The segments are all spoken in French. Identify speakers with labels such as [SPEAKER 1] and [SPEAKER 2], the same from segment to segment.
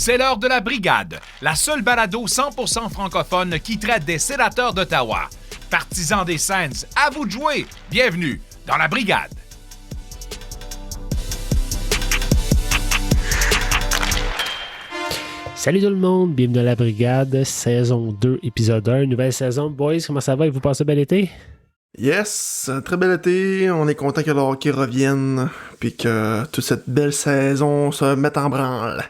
[SPEAKER 1] C'est l'heure de la Brigade, la seule balado 100% francophone qui traite des sénateurs d'Ottawa. Partisans des Sens, à vous de jouer. Bienvenue dans la Brigade.
[SPEAKER 2] Salut tout le monde, bienvenue dans la Brigade, saison 2, épisode 1, nouvelle saison. Boys, comment ça va et vous passez bel été?
[SPEAKER 3] Yes, très bel été, on est content que le hockey revienne, puis que toute cette belle saison se mette en branle.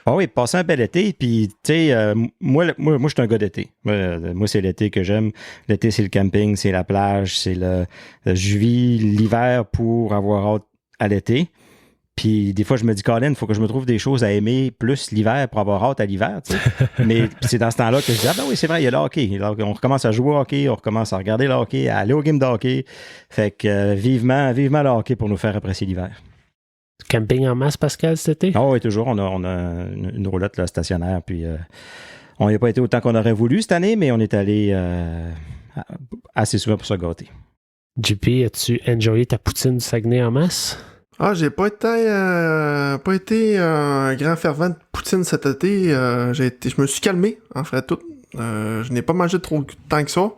[SPEAKER 4] Ah oui, passer un bel été, puis tu sais, moi, je suis un gars d'été. Moi, c'est l'été que j'aime. L'été, c'est le camping, c'est la plage, c'est je vis l'hiver pour avoir hâte à l'été. Puis des fois, je me dis, Colin, il faut que je me trouve des choses à aimer plus l'hiver pour avoir hâte à l'hiver, tu sais. Mais c'est dans ce temps-là que je dis, ah ben oui, c'est vrai, il y a le hockey. On recommence à jouer au hockey, on recommence à regarder le hockey, à aller au game de hockey. Fait que vivement le hockey pour nous faire apprécier l'hiver.
[SPEAKER 2] Camping en masse, Pascal, cet été?
[SPEAKER 4] Ah oui, toujours. On a une roulotte là, stationnaire. Puis on n'y a pas été autant qu'on aurait voulu cette année, mais on est allé assez souvent pour se gâter.
[SPEAKER 2] JP, as-tu enjoyé ta poutine du Saguenay en masse?
[SPEAKER 3] Ah, j'ai pas été un grand fervent de poutine cet été. Je me suis calmé, en fait, tout. Je n'ai pas mangé trop tant que ça.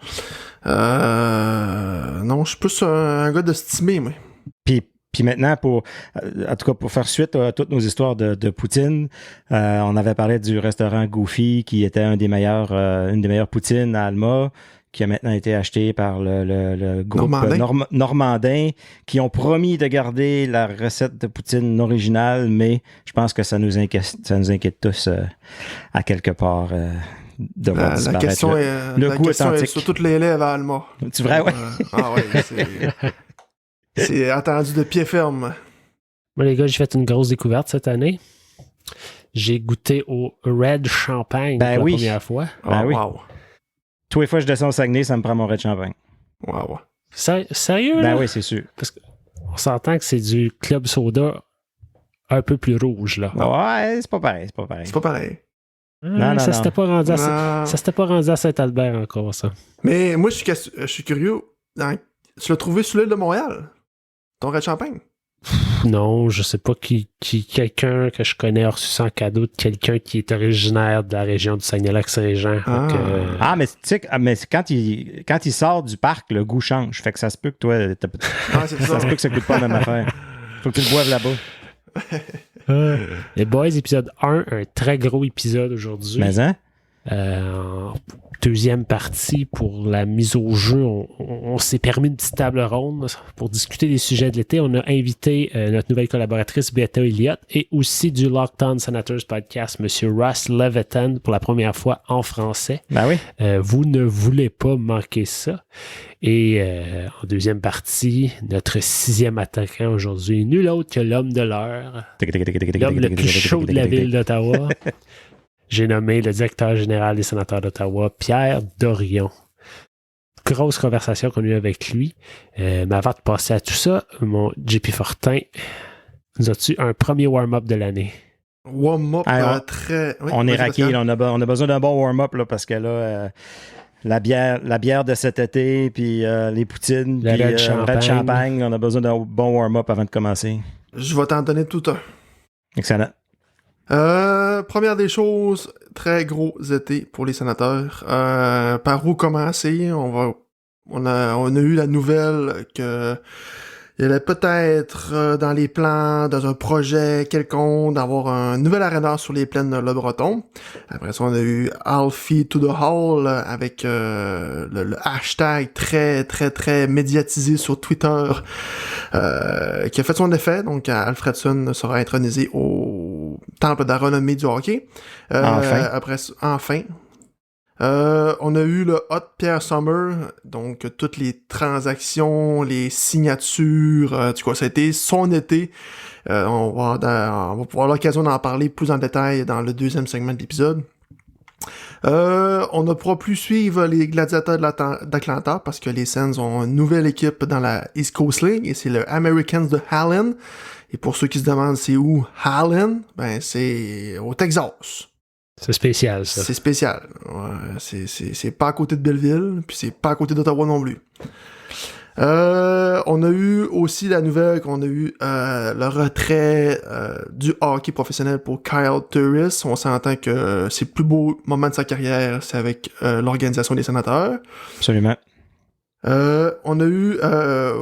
[SPEAKER 3] Non, je suis plus un gars de stimé, moi.
[SPEAKER 4] Puis maintenant, en tout cas, pour faire suite à toutes nos histoires de poutine, on avait parlé du restaurant Goofy, qui était une des meilleures poutines à Alma, qui a maintenant été acheté par le groupe Normandin, qui ont promis de garder la recette de poutine originale, mais je pense que ça nous inquiète tous à quelque part de voir disparaître.
[SPEAKER 3] La question est sur toutes les lèvres à Alma.
[SPEAKER 4] C'est vrai, ouais.
[SPEAKER 3] C'est attendu de pied ferme.
[SPEAKER 2] Moi, les gars, j'ai fait une grosse découverte cette année. J'ai goûté au Red Champagne pour la première fois.
[SPEAKER 4] Ben oui.
[SPEAKER 3] Wow.
[SPEAKER 4] Tous les fois que je descends au Saguenay, ça me prend mon Red Champagne.
[SPEAKER 3] Wow.
[SPEAKER 2] Sérieux, là?
[SPEAKER 4] Ben oui, c'est sûr.
[SPEAKER 2] Parce qu'on s'entend que c'est du Club Soda un peu plus rouge, là.
[SPEAKER 4] Ouais, c'est pas pareil.
[SPEAKER 2] Non, ça s'était pas rendu à Saint-Albert encore, ça.
[SPEAKER 3] Mais moi, je suis curieux. Tu l'as trouvé sur l'île de Montréal? Ton Red Champagne?
[SPEAKER 2] Non, je sais pas quelqu'un que je connais a reçu ça en cadeau de quelqu'un qui est originaire de la région du Saguenay-Lac-Saint-Jean.
[SPEAKER 4] Mais tu sais, quand il sort du parc, le goût change. Fait que ça se peut que toi, ça se peut que ça goûte pas la même affaire. Faut que tu le boives là-bas.
[SPEAKER 2] Les boys, épisode 1, un très gros épisode aujourd'hui.
[SPEAKER 4] Mais hein?
[SPEAKER 2] Deuxième partie pour la mise au jeu, on s'est permis une petite table ronde pour discuter des sujets de l'été. On a invité notre nouvelle collaboratrice Beata Elliott et aussi du Locked On Senators podcast, M. Ross Levitan, pour la première fois en français.
[SPEAKER 4] Ben oui.
[SPEAKER 2] Vous ne voulez pas manquer ça. Et en deuxième partie, notre 6e attaquant aujourd'hui, nul autre que l'homme de l'heure, l'homme le plus chaud de la ville d'Ottawa. J'ai nommé le directeur général des sénateurs d'Ottawa, Pierre Dorion. Grosse conversation qu'on a eue avec lui. Mais avant de passer à tout ça, mon JP Fortin, nous as-tu un premier warm-up de l'année?
[SPEAKER 3] Warm-up très...
[SPEAKER 4] Oui, on est raqué, on a besoin d'un bon warm-up là, parce que là, la bière de cet été, puis les poutines, puis le Red Champagne, on a besoin d'un bon warm-up avant de commencer.
[SPEAKER 3] Je vais t'en donner tout un.
[SPEAKER 4] Excellent.
[SPEAKER 3] Première des choses, très gros été pour les sénateurs. Par où commencer? On a eu la nouvelle que il y avait peut-être dans les plans, dans un projet quelconque, d'avoir un nouvel aréna sur les plaines de Le Breton. Après ça, on a eu Alfie to the Hall avec le hashtag très, très, très médiatisé sur Twitter qui a fait son effet. Donc, Alfredson sera intronisé au temple de la renommée du hockey. Enfin. On a eu le Hot Pierre Summer, donc toutes les transactions, les signatures, ça a été son été. On va avoir l'occasion d'en parler plus en détail dans le deuxième segment de l'épisode. On ne pourra plus suivre les Gladiateurs d'Atlanta parce que les Sens ont une nouvelle équipe dans la East Coast League et c'est le Americans de Allen. Et pour ceux qui se demandent c'est où Allen, ben c'est au Texas.
[SPEAKER 2] C'est spécial, ça.
[SPEAKER 3] C'est spécial. Ouais, c'est pas à côté de Belleville, puis c'est pas à côté d'Ottawa non plus. On a eu aussi la nouvelle qu'on a eu le retrait du hockey professionnel pour Kyle Turris. On s'entend que c'est le plus beau moment de sa carrière, c'est avec l'organisation des Sénateurs.
[SPEAKER 4] Absolument.
[SPEAKER 3] On a eu...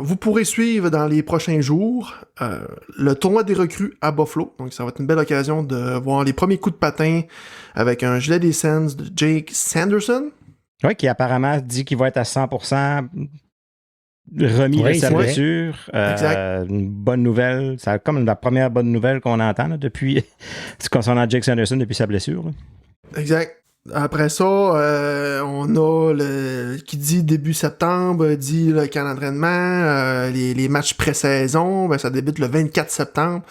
[SPEAKER 3] vous pourrez suivre dans les prochains jours le tournoi des recrues à Buffalo. Donc ça va être une belle occasion de voir les premiers coups de patin avec un gilet des Sens de Jake Sanderson.
[SPEAKER 4] Oui, qui apparemment dit qu'il va être à 100% remis de sa blessure.
[SPEAKER 3] Exact.
[SPEAKER 4] Une bonne nouvelle. C'est comme la première bonne nouvelle qu'on entend là, depuis concernant Jake Sanderson depuis sa blessure. Là.
[SPEAKER 3] Exact. Après ça, on a qui dit début septembre, dit le camp d'entraînement, les matchs pré-saison, ben, ça débute le 24 septembre.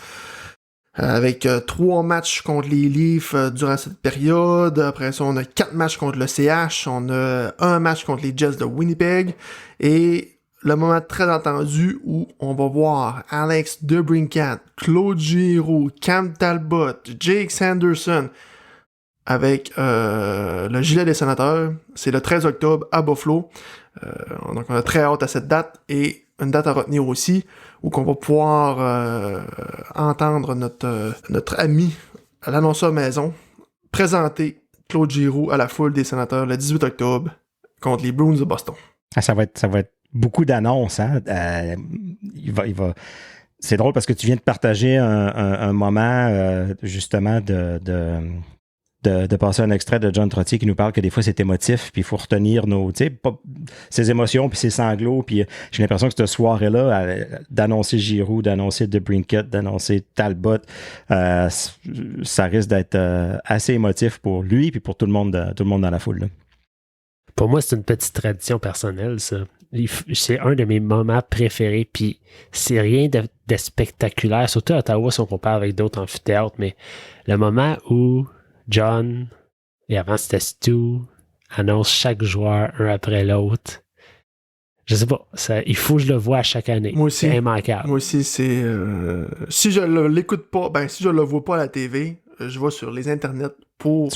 [SPEAKER 3] Avec 3 matchs contre les Leafs durant cette période. Après ça, on a 4 matchs contre le CH. On a 1 match contre les Jets de Winnipeg. Et le moment très attendu où on va voir Alex DeBrincat, Claude Giroux, Cam Talbot, Jake Sanderson avec le gilet des Sénateurs. C'est le 13 octobre à Buffalo. Donc on a très hâte à cette date. Et une date à retenir aussi, où qu'on va pouvoir entendre notre ami à l'annonceur maison présenter Claude Giroux à la foule des Sénateurs le 18 octobre contre les Bruins de Boston.
[SPEAKER 4] Ah, ça va être beaucoup d'annonces. Hein? Il va... C'est drôle parce que tu viens de partager un moment justement de passer un extrait de John Trottier qui nous parle que des fois c'est émotif, puis il faut retenir ses émotions, puis ses sanglots, puis j'ai l'impression que cette soirée-là, d'annoncer Giroux, d'annoncer DeBrincat, d'annoncer Talbot, ça risque d'être assez émotif pour lui, puis pour tout le monde dans la foule. Là.
[SPEAKER 2] Pour moi, c'est une petite tradition personnelle, ça. C'est un de mes moments préférés, puis c'est rien de spectaculaire, surtout à Ottawa si on compare avec d'autres amphithéâtres, mais le moment où John, et avant c'était Stu, annonce chaque joueur un après l'autre. Je sais pas, il faut que je le vois à chaque année.
[SPEAKER 3] Moi aussi.
[SPEAKER 2] C'est immanquable.
[SPEAKER 3] Moi aussi, c'est... si je l'écoute pas, si je le vois pas à la TV, je vais sur les internets pour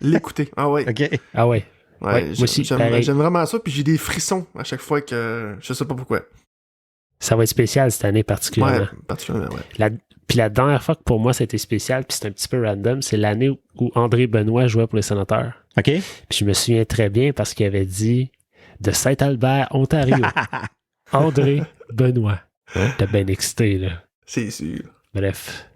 [SPEAKER 3] l'écouter. Ah ouais.
[SPEAKER 4] OK.
[SPEAKER 2] Ah ouais.
[SPEAKER 3] Ouais,
[SPEAKER 2] moi aussi,
[SPEAKER 3] j'aime vraiment ça, puis j'ai des frissons à chaque fois que... Je sais pas pourquoi.
[SPEAKER 2] Ça va être spécial cette année particulièrement.
[SPEAKER 3] Ouais, particulièrement, ouais.
[SPEAKER 2] Puis la dernière fois que pour moi c'était spécial, puis c'est un petit peu random, c'est l'année où André Benoit jouait pour les Sénateurs.
[SPEAKER 4] OK.
[SPEAKER 2] Puis je me souviens très bien parce qu'il avait dit de Saint-Albert, Ontario. André Benoit. T'es bien excité, là.
[SPEAKER 3] C'est sûr.
[SPEAKER 2] Bref.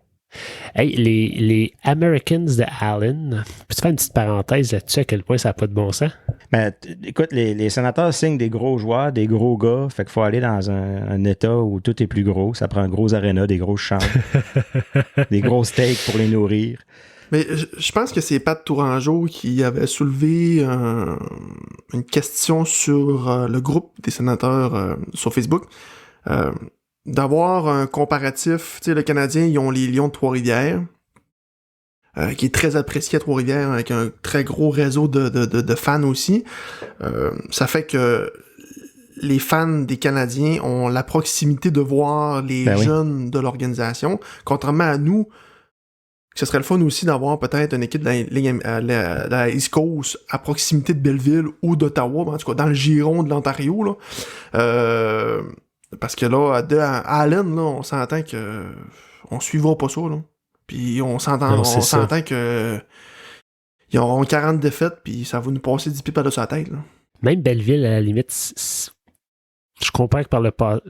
[SPEAKER 2] Hey, les Americans de Allen, peux-tu faire une petite parenthèse là-dessus à quel point ça n'a pas de bon sens?
[SPEAKER 4] Ben, écoute, les Sénateurs signent des gros joueurs, des gros gars, fait qu'il faut aller dans un état où tout est plus gros. Ça prend un gros aréna, des grosses chambres, des gros steaks pour les nourrir.
[SPEAKER 3] Mais je pense que c'est Pat Tourangeau qui avait soulevé une question sur le groupe des Sénateurs sur Facebook. D'avoir un comparatif, tu sais, le Canadien, ils ont les Lions de Trois-Rivières, qui est très apprécié à Trois-Rivières, avec un très gros réseau de fans aussi. Ça fait que les fans des Canadiens ont la proximité de voir les jeunes de l'organisation, contrairement à nous, ce serait le fun aussi d'avoir peut-être une équipe de la East Coast à proximité de Belleville ou d'Ottawa, en tout cas dans le giron de l'Ontario, là. Parce que là, à Allen, là, on s'entend que on suivra pas ça, là. Puis on s'entend que ils auront 40 défaites, puis ça va nous passer 10 pieds par-dessus la tête, là.
[SPEAKER 2] Même Belleville, à la limite, je comprends que par le passé,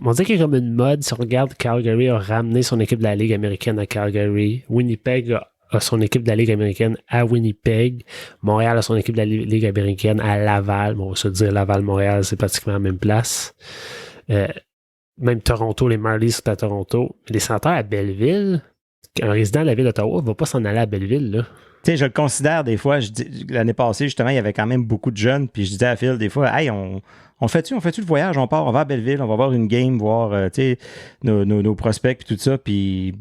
[SPEAKER 2] on dirait qu'il y a comme une mode. Si on regarde, Calgary a ramené son équipe de la Ligue américaine à Calgary. Winnipeg a son équipe de la Ligue américaine à Winnipeg. Montréal a son équipe de la Ligue américaine à Laval. Bon, on va se dire Laval-Montréal, c'est pratiquement la même place. Même Toronto, les Marlies sont à Toronto. Les Sénateurs à Belleville, un résident de la ville d'Ottawa ne va pas s'en aller à Belleville, là.
[SPEAKER 4] Tu sais, je le considère des fois, l'année passée, justement, il y avait quand même beaucoup de jeunes, puis je disais à Phil, des fois, hey, on fait-tu le voyage, on va à Belleville, on va voir une game, voir, tu sais, nos prospects, puis tout ça, puis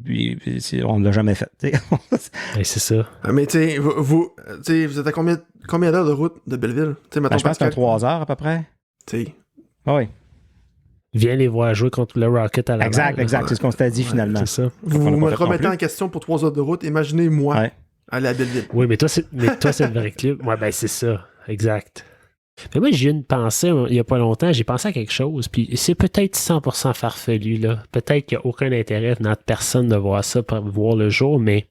[SPEAKER 4] on ne l'a jamais fait, tu sais.
[SPEAKER 2] C'est ça.
[SPEAKER 3] Mais tu sais, vous êtes à combien d'heures de route de Belleville?
[SPEAKER 4] Je pense que c'est 3 heures à peu près.
[SPEAKER 3] Tu sais.
[SPEAKER 4] Oui.
[SPEAKER 2] Viens les voir jouer contre le Rocket à la
[SPEAKER 4] Exact, c'est ce qu'on s'était dit finalement.
[SPEAKER 2] C'est ça.
[SPEAKER 3] Vous me remettez en question pour 3 heures de route, imaginez-moi aller à Belleville.
[SPEAKER 2] Oui, mais toi, c'est le vrai club. Ouais, ben c'est ça, exact. Mais moi, j'ai eu une pensée, il n'y a pas longtemps, j'ai pensé à quelque chose, puis c'est peut-être 100% farfelu, là. Peut-être qu'il n'y a aucun intérêt de notre personne de voir ça, pour voir le jour, mais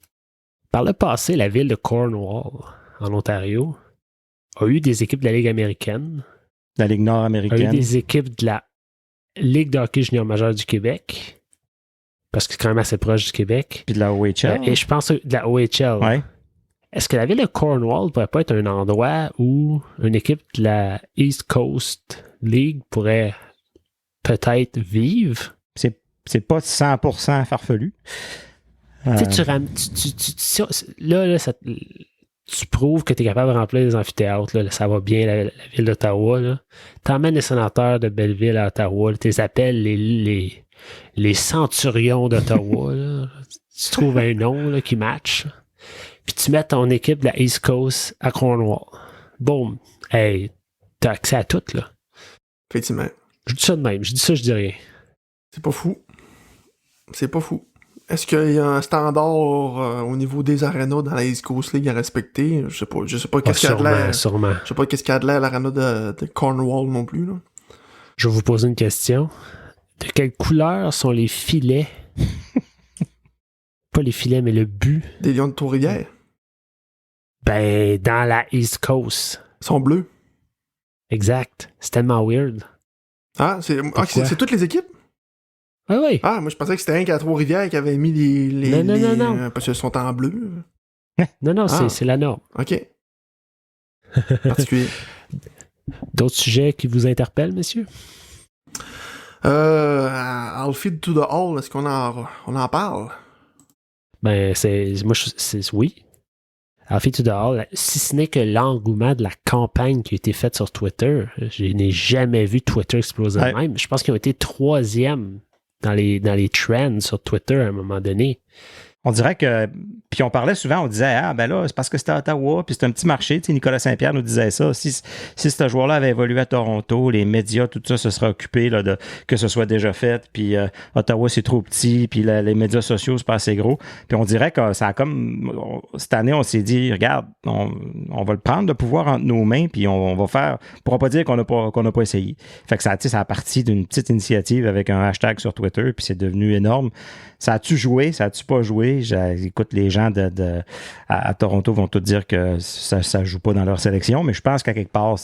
[SPEAKER 2] par le passé, la ville de Cornwall, en Ontario, a eu des équipes de la Ligue américaine.
[SPEAKER 4] La Ligue nord-américaine.
[SPEAKER 2] A eu des équipes de la Ligue de hockey junior majeur du Québec, parce que c'est quand même assez proche du Québec.
[SPEAKER 4] Puis de la OHL.
[SPEAKER 2] Et je pense de la OHL.
[SPEAKER 4] Ouais.
[SPEAKER 2] Est-ce que la ville de Cornwall ne pourrait pas être un endroit où une équipe de la East Coast League pourrait peut-être vivre?
[SPEAKER 4] C'est pas 100% farfelu.
[SPEAKER 2] Tu prouves que tu es capable de remplir les amphithéâtres. Là, ça va bien, la ville d'Ottawa. Tu emmènes les sénateurs de Belleville à Ottawa. Tu les appelles les centurions d'Ottawa. Tu trouves un nom là, qui match. Puis tu mets ton équipe de la East Coast à Cornwall. Boom. Hey, t'as accès à tout, là.
[SPEAKER 3] Effectivement.
[SPEAKER 2] Je dis ça de même. Je dis ça, je dis rien.
[SPEAKER 3] C'est pas fou. C'est pas fou. Est-ce qu'il y a un standard au niveau des arénas dans la East Coast League à respecter? Je sais pas. Je sais pas qu'est-ce qu'il y a de l'air.
[SPEAKER 2] Sûrement.
[SPEAKER 3] Je sais pas qu'est-ce qu'il y a de l'air à l'aréna de Cornwall non plus, là.
[SPEAKER 2] Je vais vous poser une question. De quelle couleur sont les filets? Pas les filets, mais le but.
[SPEAKER 3] Des Lions de Trois-Rivières.
[SPEAKER 2] Ben, dans la East Coast.
[SPEAKER 3] Ils sont bleus.
[SPEAKER 2] Exact. C'est tellement weird.
[SPEAKER 3] Ah, c'est toutes les équipes?
[SPEAKER 2] Oui, oui.
[SPEAKER 3] Ah, moi je pensais que c'était un qu'à Trois-Rivières qui avait mis les
[SPEAKER 2] Non.
[SPEAKER 3] parce qu'ils sont en bleu.
[SPEAKER 2] Non, c'est la norme.
[SPEAKER 3] OK. Particulier.
[SPEAKER 2] D'autres sujets qui vous interpellent, messieurs?
[SPEAKER 3] I'll feed to the hall, est-ce qu'on en parle?
[SPEAKER 2] Ben, oui. En fait, tout dehors, si ce n'est que l'engouement de la campagne qui a été faite sur Twitter, je n'ai jamais vu Twitter exploser de même. Je pense qu'ils ont été 3e dans les trends sur Twitter à un moment donné.
[SPEAKER 4] On dirait que... Puis on parlait souvent, on disait, ah ben là, c'est parce que c'était à Ottawa, puis c'est un petit marché. Tu sais, Nicolas Saint-Pierre nous disait ça. Si ce joueur-là avait évolué à Toronto, les médias, tout ça, se serait occupé là, de que ce soit déjà fait. Puis Ottawa, c'est trop petit, puis les médias sociaux, c'est pas assez gros. Puis on dirait que ça a comme... Cette année, on s'est dit, regarde, on va le prendre, le pouvoir entre nos mains, puis on va faire... On pourra pas dire qu'on n'a pas essayé. Fait que ça a parti d'une petite initiative avec un hashtag sur Twitter, puis c'est devenu énorme. Ça a-tu joué? Ça a-tu pas joué? Écoute, les gens à Toronto vont tout dire que ça joue pas dans leur sélection, mais je pense qu'à quelque part,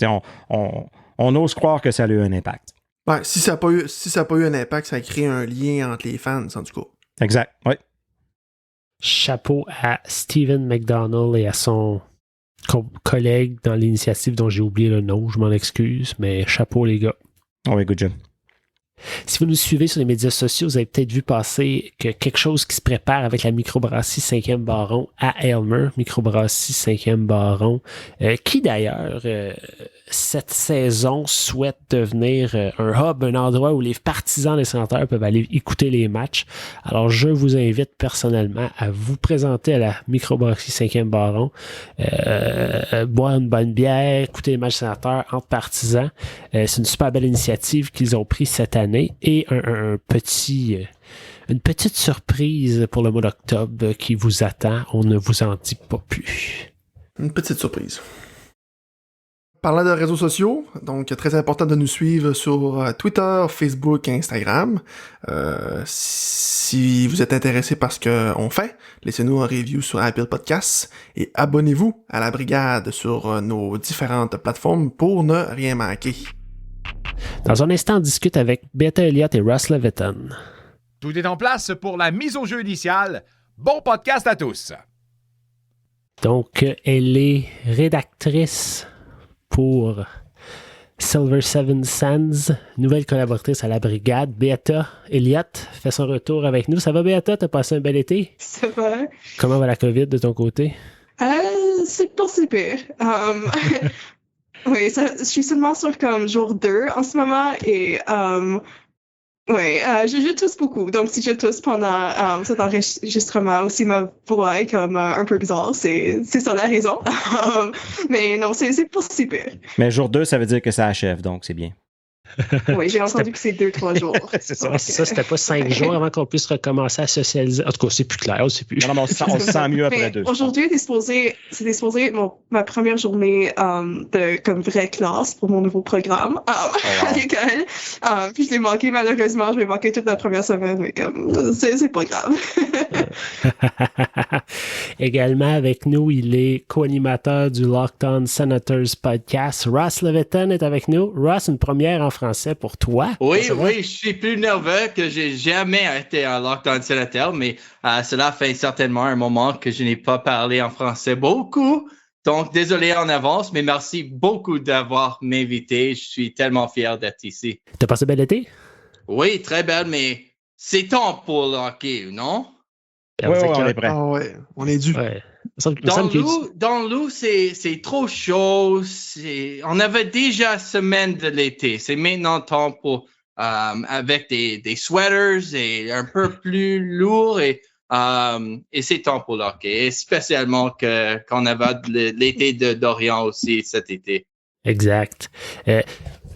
[SPEAKER 4] on ose croire que ça a eu un impact.
[SPEAKER 3] Ouais, si ça n'a pas eu un impact, ça a créé un lien entre les fans, en tout cas.
[SPEAKER 4] Exact, oui.
[SPEAKER 2] Chapeau à Stephen McDonald et à son collègue dans l'initiative dont j'ai oublié le nom, je m'en excuse, mais chapeau les gars.
[SPEAKER 4] Oh oui, good job.
[SPEAKER 2] Si vous nous suivez sur les médias sociaux, vous avez peut-être vu passer que quelque chose qui se prépare avec la microbrasserie 5e Baron à Aylmer, microbrasserie 5e Baron, qui d'ailleurs, cette saison, souhaite devenir un hub, un endroit où les partisans des sénateurs peuvent aller écouter les matchs. Alors, je vous invite personnellement à vous présenter à la microbrasserie 5e Baron, boire une bonne bière, écouter les matchs sénateurs entre partisans. C'est une super belle initiative qu'ils ont prise cette année et une petite surprise pour le mois d'octobre qui vous attend. On ne vous en dit pas plus.
[SPEAKER 3] Une petite surprise. Parlant de réseaux sociaux, donc très important de nous suivre sur Twitter, Facebook, Instagram. Si vous êtes intéressé par ce qu'on fait, laissez-nous un review sur Apple Podcasts et abonnez-vous à la brigade sur nos différentes plateformes pour ne rien manquer.
[SPEAKER 2] Dans un instant, on discute avec Beata Elliott et Russ Leviton.
[SPEAKER 1] Tout est en place pour la mise au jeu initiale. Bon podcast à tous!
[SPEAKER 2] Donc, elle est rédactrice pour Silver Seven Sands, nouvelle collaboratrice à la brigade. Beata Elliott fait son retour avec nous. Ça va, Beata? T'as passé un bel été?
[SPEAKER 5] Ça va.
[SPEAKER 2] Comment va la COVID de ton côté?
[SPEAKER 5] C'est pas si pire. Oui, je suis seulement sur comme jour 2 en ce moment et je tousse beaucoup. Donc, si je tousse pendant cet enregistrement aussi, ma voix est comme un peu bizarre. C'est ça la raison. Mais non, c'est pas si pire.
[SPEAKER 4] Mais jour 2, ça veut dire que ça achève, donc c'est bien.
[SPEAKER 5] Oui, j'ai entendu que c'est 2-3 jours.
[SPEAKER 4] C'est ça.
[SPEAKER 5] Donc,
[SPEAKER 2] Ça, c'était pas 5 jours avant qu'on puisse recommencer à socialiser. En tout cas, c'est plus clair, c'est plus.
[SPEAKER 4] Non, mais on se sent mieux après 2.
[SPEAKER 5] Aujourd'hui, c'est supposé être ma première journée de comme vraie classe pour mon nouveau programme à l'école. Puis je l'ai manqué malheureusement, je vais manquer toute la première semaine, mais c'est pas grave.
[SPEAKER 2] Également avec nous, il est co-animateur du Locked On Senators podcast. Ross Leviton est avec nous. Ross, une première en français pour toi.
[SPEAKER 6] Oui, je suis plus nerveux que j'ai jamais été en Locked On Senators, mais cela fait certainement un moment que je n'ai pas parlé en français beaucoup. Donc, désolé en avance, mais merci beaucoup d'avoir m'invité. Je suis tellement fier d'être ici.
[SPEAKER 2] T'as passé bel été?
[SPEAKER 6] Oui, très belle, mais c'est temps pour le hockey, non?
[SPEAKER 4] Oui, on est prêt.
[SPEAKER 3] Ah ouais, on est dû.
[SPEAKER 2] Ouais.
[SPEAKER 6] Dans l'eau, c'est trop chaud. On avait déjà semaine de l'été. C'est maintenant temps pour avec des sweaters et un peu plus lourd et c'est temps pour le hockey. Et spécialement qu'on avait l'été d'Orient aussi cet été.
[SPEAKER 2] Exact.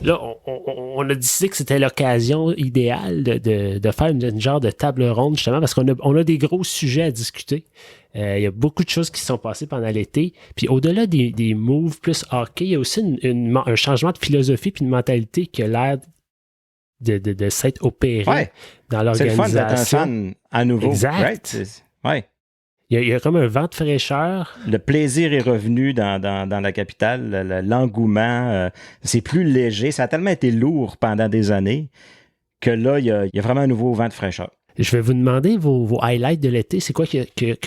[SPEAKER 2] Là, on a décidé que c'était l'occasion idéale de faire une genre de table ronde, justement, parce qu'on a des gros sujets à discuter. Il y a beaucoup de choses qui se sont passées pendant l'été. Puis au-delà des moves plus hockey, il y a aussi un changement de philosophie puis de mentalité qui a l'air de s'être opéré dans l'organisation.
[SPEAKER 4] C'est le fun d'être un fan à nouveau.
[SPEAKER 2] Exact.
[SPEAKER 4] Right?
[SPEAKER 2] Il y a comme un vent de fraîcheur.
[SPEAKER 4] Le plaisir est revenu dans la capitale, l'engouement, c'est plus léger. Ça a tellement été lourd pendant des années que là, il y a vraiment un nouveau vent de fraîcheur.
[SPEAKER 2] Je vais vous demander vos highlights de l'été. C'est quoi qui a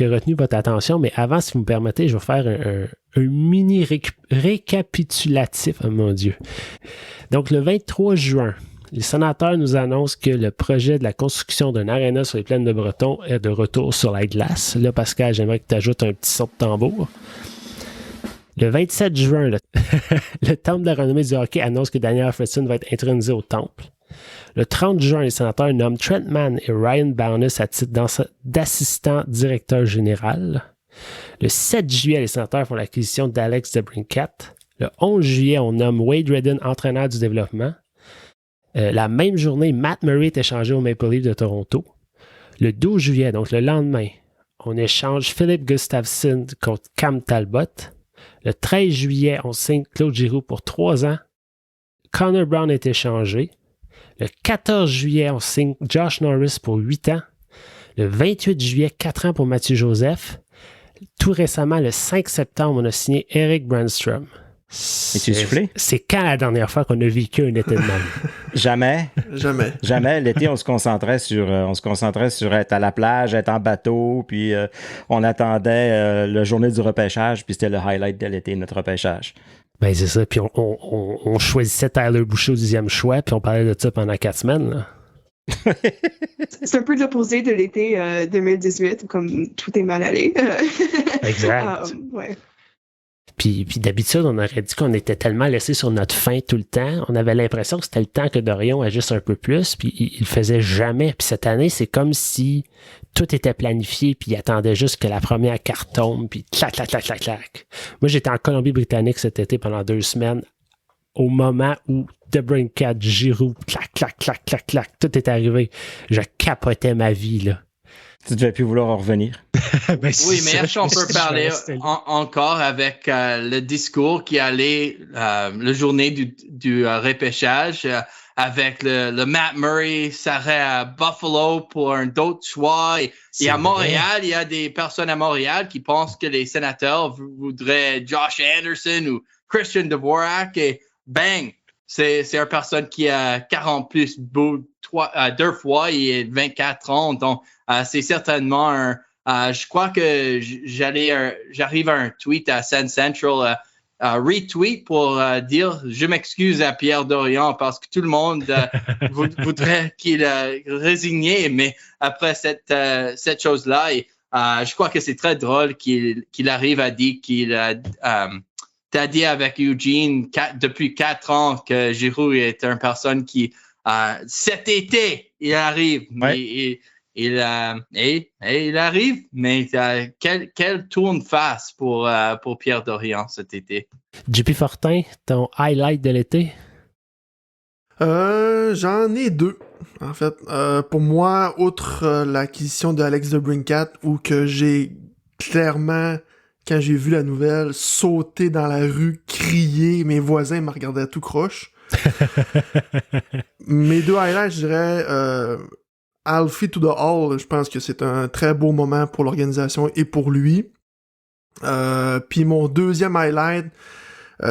[SPEAKER 2] retenu votre attention? Mais avant, si vous me permettez, je vais faire un mini récapitulatif. Oh mon Dieu. Donc, le 23 juin, les sénateurs nous annoncent que le projet de la construction d'un aréna sur les plaines de Breton est de retour sur la glace. Là, Pascal, j'aimerais que tu ajoutes un petit son de tambour. Le 27 juin, le Temple de la renommée du hockey annonce que Daniel Alfredson va être intronisé au Temple. Le 30 juin, les sénateurs nomment Trent Mann et Ryan Bowness à titre d'assistant directeur général. Le 7 juillet, les sénateurs font l'acquisition d'Alex DeBrincat. Le 11 juillet, on nomme Wade Redden entraîneur du développement. La même journée, Matt Murray est échangé au Maple Leafs de Toronto. Le 12 juillet, donc le lendemain, on échange Philip Gustafsson contre Cam Talbot. Le 13 juillet, on signe Claude Giroux pour 3 ans. Connor Brown est échangé. Le 14 juillet, on signe Josh Norris pour 8 ans. Le 28 juillet, 4 ans pour Mathieu Joseph. Tout récemment, le 5 septembre, on a signé Eric Brandstrom.
[SPEAKER 4] Es-tu soufflé?
[SPEAKER 2] C'est quand la dernière fois qu'on a vécu un été de même?
[SPEAKER 4] Jamais.
[SPEAKER 3] Jamais.
[SPEAKER 4] L'été, on se concentrait sur être à la plage, être en bateau, puis on attendait la journée du repêchage, puis c'était le highlight de l'été, notre repêchage.
[SPEAKER 2] Ben c'est ça, puis on choisissait Tyler Boucher au 10e choix, puis on parlait de ça pendant 4 semaines, là.
[SPEAKER 5] C'est un peu l'opposé de l'été 2018, comme tout est mal allé.
[SPEAKER 2] Exact.
[SPEAKER 5] Ouais.
[SPEAKER 2] Puis d'habitude, on aurait dit qu'on était tellement laissé sur notre faim tout le temps. On avait l'impression que c'était le temps que Dorion agisse un peu plus, puis il le faisait jamais. Puis cette année, c'est comme si tout était planifié, puis il attendait juste que la première carte tombe, puis clac, clac, clac, clac, clac. Moi, j'étais en Colombie-Britannique cet été pendant 2 semaines, au moment où DeBrincat, Giroux, clac, clac, clac, clac, clac, tout est arrivé. Je capotais ma vie, là.
[SPEAKER 4] Tu devais plus vouloir en revenir.
[SPEAKER 6] Ben, oui, mais est-ce qu'on peut parler encore avec le discours qui allait la journée du repêchage avec le Matt Murray s'arrête à Buffalo pour un autre choix. Et à Montréal, il y a des personnes à Montréal qui pensent que les sénateurs voudraient Josh Anderson ou Christian Dvorak et bang! C'est une personne qui a 40 plus 2 fois et 24 ans. Donc, c'est certainement je crois que j'arrive à un tweet à Sen Central, retweet pour dire je m'excuse à Pierre Dorion parce que tout le monde voudrait qu'il résigne, mais après cette chose-là, je crois que c'est très drôle qu'il arrive à dire qu'il t'as dit avec Eugene depuis 4 ans que Giroux est une personne qui cet été il arrive.
[SPEAKER 4] Ouais.
[SPEAKER 6] Il arrive, mais quel tourne face pour Pierre Dorion cet été?
[SPEAKER 2] JP Fortin, ton highlight de l'été?
[SPEAKER 3] J'en ai deux, en fait. Pour moi, outre l'acquisition de Alex DeBrincat, où que j'ai clairement, quand j'ai vu la nouvelle, sauté dans la rue, crié, mes voisins me regardaient tout croche. Mes deux highlights, je dirais Alfie to the Hall, je pense que c'est un très beau moment pour l'organisation et pour lui. Puis mon deuxième highlight,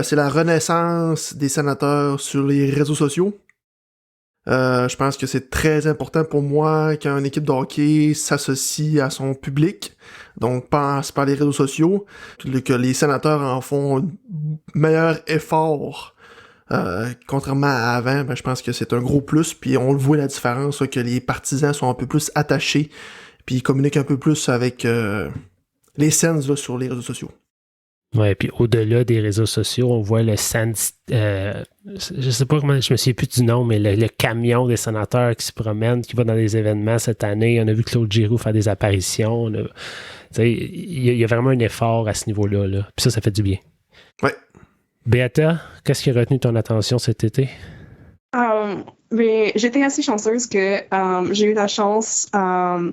[SPEAKER 3] c'est la renaissance des sénateurs sur les réseaux sociaux. Je pense que c'est très important pour moi quand une équipe de hockey s'associe à son public, donc passe par les réseaux sociaux, que les sénateurs en font un meilleur effort. Contrairement à avant, je pense que c'est un gros plus, puis on le voit la différence, que les partisans sont un peu plus attachés, puis ils communiquent un peu plus avec les Sens là, sur les réseaux sociaux.
[SPEAKER 2] Ouais, puis au-delà des réseaux sociaux, on voit le Sens, je sais pas comment, je me souviens plus du nom, mais le camion des sénateurs qui se promène, qui va dans des événements cette année. On a vu Claude Giroux faire des apparitions. Il y a vraiment un effort à ce niveau-là. Là. Puis ça fait du bien.
[SPEAKER 3] Ouais.
[SPEAKER 2] Béata, qu'est-ce qui a retenu ton attention cet été?
[SPEAKER 5] Mais j'étais assez chanceuse que j'ai eu la chance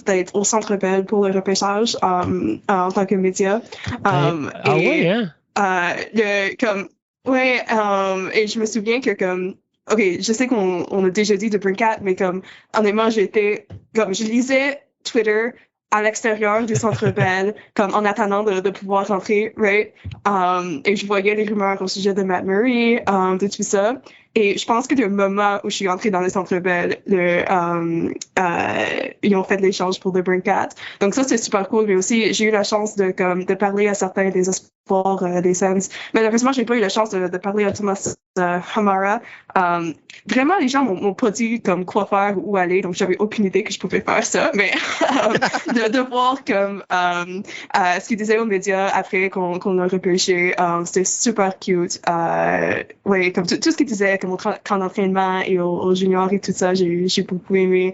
[SPEAKER 5] d'être au Centre Bell pour le repêchage en tant que média.
[SPEAKER 2] Oui, hein?
[SPEAKER 5] Et je me souviens que OK, je sais qu'on a déjà dit de DeBrincat, mais honnêtement, je lisais Twitter à l'extérieur du Centre Bell, en attendant de pouvoir rentrer, right? Et je voyais les rumeurs au sujet de Matt Murray, de tout ça. Et je pense que le moment où je suis entrée dans le Centre Bell, ils ont fait l'échange pour DeBrincat. Donc ça, c'est super cool. Mais aussi, j'ai eu la chance de parler à certains des espoirs des Sens. Malheureusement, j'ai pas eu la chance de parler à Thomas Hamara. Vraiment, les gens m'ont pas dit quoi faire ou où aller, donc j'avais aucune idée que je pouvais faire ça. Mais de voir ce qu'il disait aux médias après qu'on l'a repêché, c'était super cute. Tout ce qu'il disait, au camp d'entraînement et au junior et tout ça, j'ai beaucoup aimé.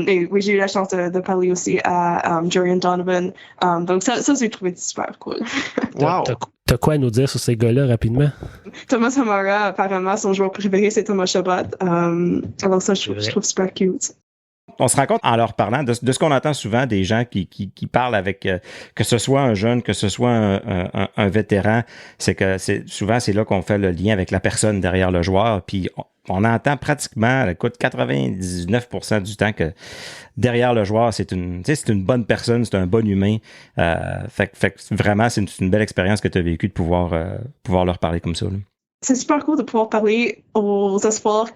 [SPEAKER 5] Et oui, j'ai eu la chance de parler aussi à Jorian Donovan. Donc ça j'ai trouvé super cool.
[SPEAKER 3] Wow!
[SPEAKER 2] T'as quoi à nous dire sur ces gars-là rapidement?
[SPEAKER 5] Thomas Hamara, apparemment, son joueur préféré, c'est Thomas Chabot. Alors ça, je trouve super cute.
[SPEAKER 4] On se rend compte en leur parlant de ce qu'on entend souvent des gens qui parlent avec que ce soit un jeune, que ce soit un vétéran, c'est que souvent c'est là qu'on fait le lien avec la personne derrière le joueur, puis on entend pratiquement, écoute, 99% du temps que derrière le joueur, c'est une bonne personne, c'est un bon humain. Fait que vraiment, c'est une belle expérience que tu as vécue de pouvoir leur parler comme ça. Là.
[SPEAKER 5] C'est super cool de pouvoir parler aux espoirs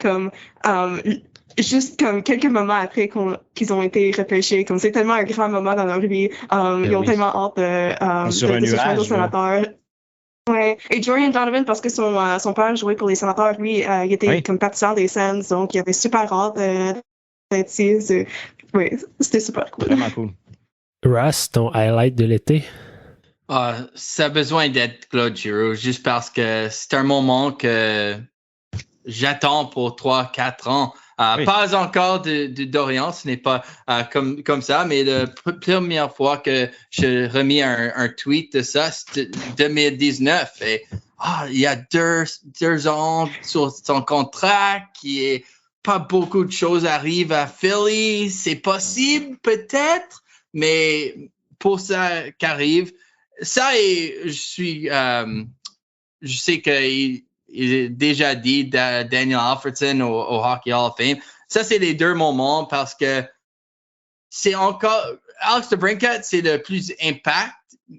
[SPEAKER 5] juste quelques moments après qu'ils ont été repêchés. C'est tellement un grand moment dans leur vie. Ils ont tellement hâte de se joindre aux sénateurs. Ouais. Et Jorian Donovan, parce que son père jouait pour les sénateurs, lui, il était partisan des Sens, donc il avait super hâte d'être ici. Oui, c'était super cool.
[SPEAKER 4] Vraiment cool.
[SPEAKER 2] Russ, ton highlight de l'été?
[SPEAKER 6] Ça a besoin d'être Claude Giroux, juste parce que c'est un moment que j'attends pour 3-4 ans. Pas encore de Dorian, ce n'est pas comme ça, mais la première fois que j'ai remis un tweet de ça, c'était 2019. Et il y a deux ans sur son contrat, qui est pas beaucoup de choses arrivent à Philly. C'est possible, peut-être, mais pour ça qu'arrive, ça et je sais qu'il a déjà dit Daniel Alfredson au Hockey Hall of Fame. Ça, c'est les deux moments parce que c'est encore... Alex DeBrincat, c'est le plus impact,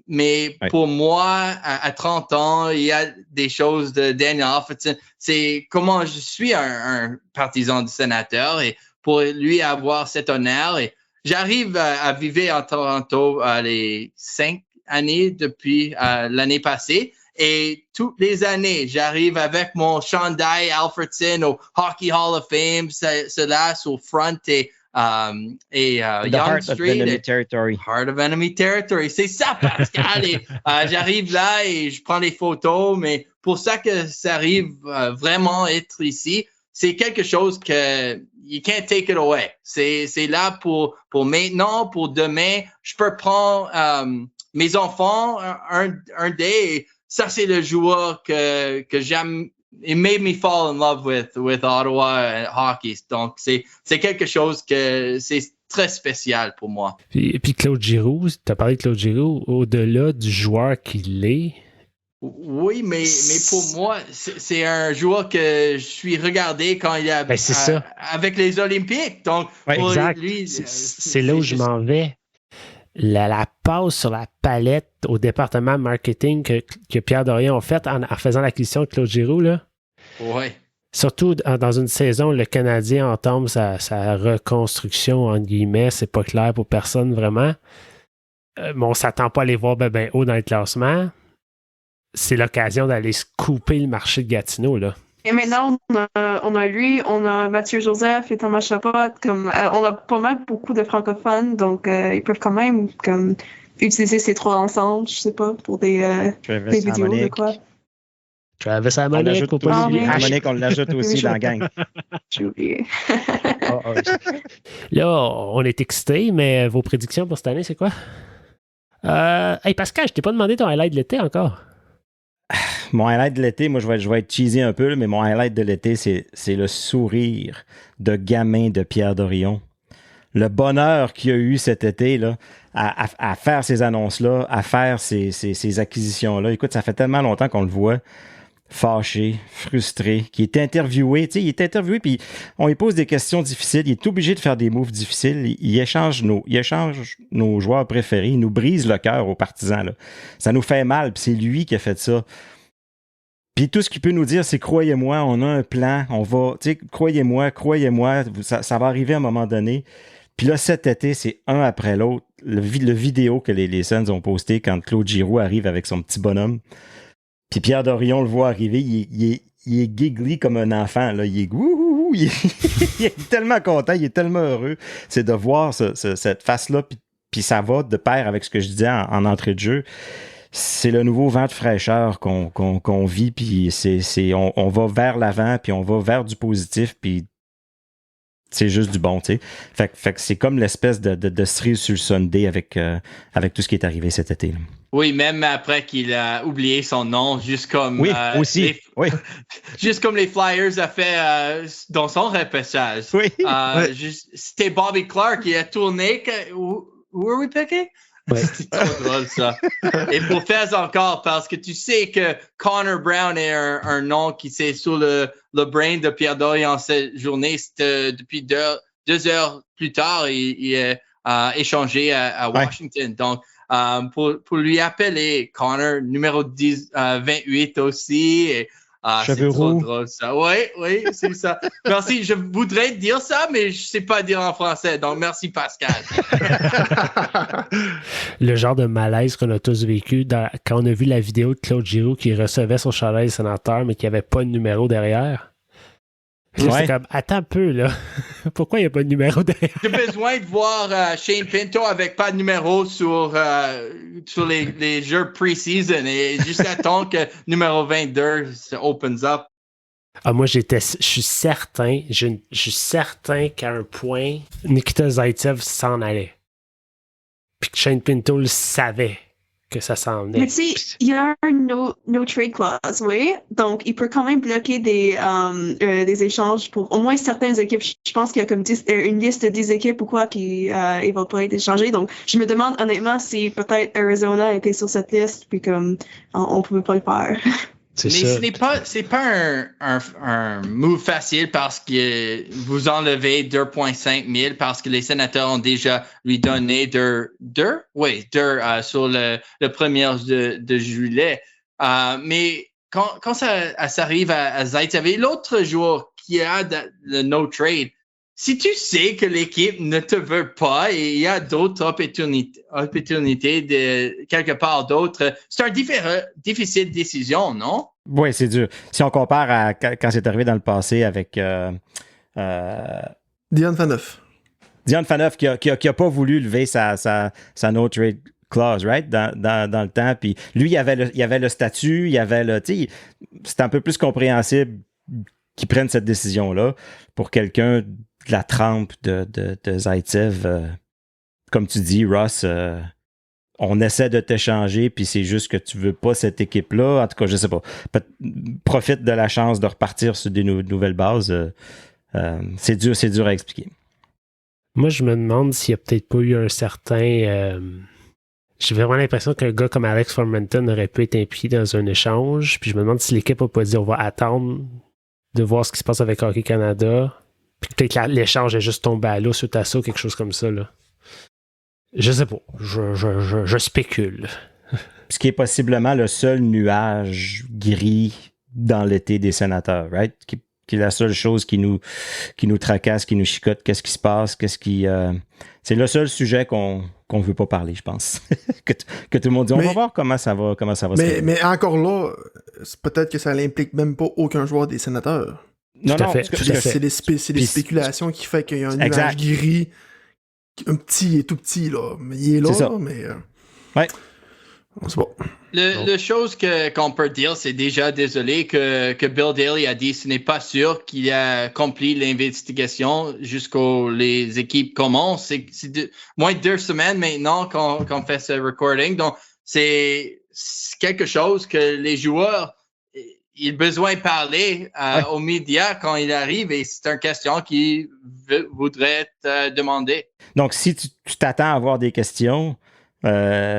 [SPEAKER 6] mais pour moi, à 30 ans, il y a des choses de Daniel Alfredson. C'est comment je suis un partisan du sénateur et pour lui avoir cet honneur. Et j'arrive à vivre en Toronto les 5 années depuis l'année passée. Et toutes les années, j'arrive avec mon chandail Alfredson au Hockey Hall of Fame, cela sur front et Young
[SPEAKER 4] Heart
[SPEAKER 6] Street.
[SPEAKER 4] Of Enemy Territory.
[SPEAKER 6] Heart of Enemy Territory. C'est ça, Pascal. Et j'arrive là et je prends des photos, mais pour ça que ça arrive vraiment être ici, c'est quelque chose que you can't take it away. C'est là pour maintenant, pour demain. Je peux prendre mes enfants un day. Ça, c'est le joueur que j'aime it made me fall in love with Ottawa hockey. Donc, c'est quelque chose que c'est très spécial pour moi.
[SPEAKER 2] Puis Claude Giroux, tu as parlé de Claude Giroux, au-delà du joueur qu'il est.
[SPEAKER 6] Oui, mais pour moi, c'est un joueur que je suis regardé quand il a avec les Olympiques. Donc, pour
[SPEAKER 2] exact.
[SPEAKER 6] lui,
[SPEAKER 2] c'est là où je m'en vais. La passe sur la palette au département marketing que Pierre Dorion a fait en faisant l'acquisition de Claude Giroux, là.
[SPEAKER 6] Oui.
[SPEAKER 2] Surtout dans une saison où le Canadien entame sa reconstruction, entre guillemets, c'est pas clair pour personne vraiment. On ne s'attend pas à les voir ben haut dans le classement. C'est l'occasion d'aller scooper le marché de Gatineau, là.
[SPEAKER 5] Et maintenant, on a lui, on a Mathieu Joseph et Thomas Chabot. On a pas mal beaucoup de francophones, donc ils peuvent quand même utiliser ces trois ensemble, je sais pas, pour des vidéos de quoi.
[SPEAKER 2] Travis Harmonic, pour pas
[SPEAKER 4] oublier. Harmonic, on l'ajoute aussi dans la gang.
[SPEAKER 5] J'ai oublié.
[SPEAKER 2] Là, on est excités, mais vos prédictions pour cette année, c'est quoi? Hey Pascal, je t'ai pas demandé ton highlight de l'été encore.
[SPEAKER 4] Mon highlight de l'été, moi, je vais être cheesy un peu, mais mon highlight de l'été, c'est le sourire de gamin de Pierre Dorion. Le bonheur qu'il a eu cet été là, à faire ces annonces-là, à faire ces acquisitions-là. Écoute, ça fait tellement longtemps qu'on le voit fâché, frustré, qui est interviewé. Tu sais, il est interviewé, puis on lui pose des questions difficiles. Il est obligé de faire des moves difficiles. Il échange nos joueurs préférés. Il nous brise le cœur aux partisans. Là. Ça nous fait mal, puis c'est lui qui a fait ça. Puis tout ce qu'il peut nous dire, c'est croyez-moi, on a un plan, on va, tu sais, croyez-moi, ça va arriver à un moment donné. Puis là, cet été, c'est un après l'autre. Le vidéo que les Sens ont posté quand Claude Giroux arrive avec son petit bonhomme. Puis Pierre Dorion le voit arriver, il est giggly comme un enfant. Là. Il est wouhou, il est tellement content, il est tellement heureux. C'est de voir cette face-là, puis ça va de pair avec ce que je disais en entrée de jeu. C'est le nouveau vent de fraîcheur qu'on vit, puis on va vers l'avant, puis on va vers du positif, puis c'est juste du bon, tu sais. Fait que c'est comme l'espèce de cerise sur le Sunday avec tout ce qui est arrivé cet été. Là.
[SPEAKER 6] Oui, même après qu'il a oublié son nom, juste comme...
[SPEAKER 4] Oui, aussi, oui.
[SPEAKER 6] Juste comme les Flyers a fait dans son repêchage.
[SPEAKER 4] Oui.
[SPEAKER 6] C'était Bobby Clark qui a tourné... Who are we picking?
[SPEAKER 2] Ouais.
[SPEAKER 6] C'est trop drôle, ça. Et pour faire encore, parce que tu sais que Connor Brown est un nom qui c'est sur le brain de Pierre Dorion cette journée. Depuis 2 heures plus tard, il a échangé à Washington. Donc, pour lui appeler Connor, numéro 28 aussi. Et, c'est trop drôle, ça. Oui, c'est ça. Merci. Je voudrais dire ça, mais je ne sais pas dire en français. Donc, merci, Pascal.
[SPEAKER 2] Le genre de malaise qu'on a tous vécu quand on a vu la vidéo de Claude Giroux qui recevait son chandail sénateur, mais qui n'avait pas de numéro derrière. C'est comme, attends un peu, là. Pourquoi il n'y a pas de numéro derrière?
[SPEAKER 6] J'ai besoin de voir Shane Pinto avec pas de numéro sur les jeux pre-season et juste attendre que numéro 22 opens up.
[SPEAKER 2] Moi, je suis certain qu'à un point, Nikita Zaitsev s'en allait. Puis que Shane Pinto le savait que ça s'en venait.
[SPEAKER 5] Mais tu sais, il y a un no trade clause, oui. Donc, il peut quand même bloquer des échanges pour au moins certaines équipes. Je pense qu'il y a comme une liste de 10 équipes ou quoi qui ils vont pas être échangés. Donc, je me demande honnêtement si peut-être Arizona était sur cette liste puis comme on pouvait pas le faire.
[SPEAKER 6] Mais c'est pas un move facile parce que vous enlevez 2,5 000 parce que les sénateurs ont déjà lui donné deux sur le 1er de juillet. Mais quand ça arrive à Zaitsev, l'autre jour qui a le no trade, si tu sais que l'équipe ne te veut pas et il y a d'autres opportunités de quelque part d'autre, c'est une difficile décision, non?
[SPEAKER 4] Oui, c'est dur. Si on compare à quand c'est arrivé dans le passé avec
[SPEAKER 3] Dion Phaneuf.
[SPEAKER 4] Dion Phaneuf qui a pas voulu lever sa no trade clause, right? Dans le temps. Puis lui, il y avait le statut, il y avait le. C'était un peu plus compréhensible qu'ils prennent cette décision-là pour quelqu'un de la trempe de Zaitsev. Comme tu dis, Ross on essaie de t'échanger, puis c'est juste que tu veux pas cette équipe-là. En tout cas, je sais pas. Profite de la chance de repartir sur des nouvelles bases. C'est dur à expliquer.
[SPEAKER 2] Moi, je me demande s'il n'y a peut-être pas eu un certain... J'ai vraiment l'impression qu'un gars comme Alex Formenton aurait pu être impliqué dans un échange. Puis je me demande si l'équipe n'a pas dit on va attendre de voir ce qui se passe avec Hockey Canada. Puis peut-être l'échange est juste tombé à l'eau suite à ça, quelque chose comme ça. Là. Je sais pas. Je spécule.
[SPEAKER 4] Ce qui est possiblement le seul nuage gris dans l'été des Sénateurs, right? Qui est la seule chose qui nous tracasse, qui nous chicote. Qu'est-ce qui se passe? C'est le seul sujet qu'on veut pas parler, je pense. que tout le monde dit, on va voir comment ça va se faire.
[SPEAKER 3] Mais encore là, peut-être que ça n'implique même pas aucun joueur des Sénateurs.
[SPEAKER 4] Non,
[SPEAKER 3] c'est des spéculations qui fait qu'il y a un nuage gris, tout petit, là. Mais il est là, mais...
[SPEAKER 4] Ouais.
[SPEAKER 3] C'est bon.
[SPEAKER 6] La chose qu'on peut dire, c'est déjà désolé que Bill Daly a dit ce n'est pas sûr qu'il a accompli l'investigation jusqu'aux les équipes commencent. C'est moins de 2 semaines maintenant qu'on fait ce recording. Donc, c'est quelque chose que les joueurs ils ont besoin de parler aux médias quand il arrive et c'est une question qu'ils voudraient te demander.
[SPEAKER 4] Donc, si tu t'attends à avoir des questions...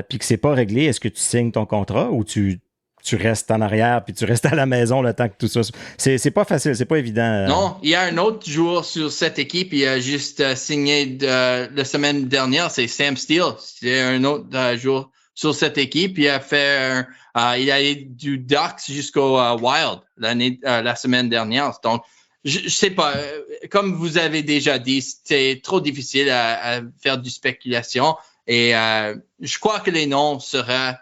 [SPEAKER 4] puis que c'est pas réglé, est-ce que tu signes ton contrat ou tu restes en arrière puis tu restes à la maison le temps que tout ça... C'est pas facile, c'est pas évident.
[SPEAKER 6] Non, il y a un autre joueur sur cette équipe, il a juste signé la semaine dernière, c'est Sam Steele. C'est un autre joueur sur cette équipe. Il a fait il a eu du Ducks jusqu'au Wild la semaine dernière. Donc, je sais pas, comme vous avez déjà dit, c'est trop difficile à faire du spéculation. Et je crois que les noms seraient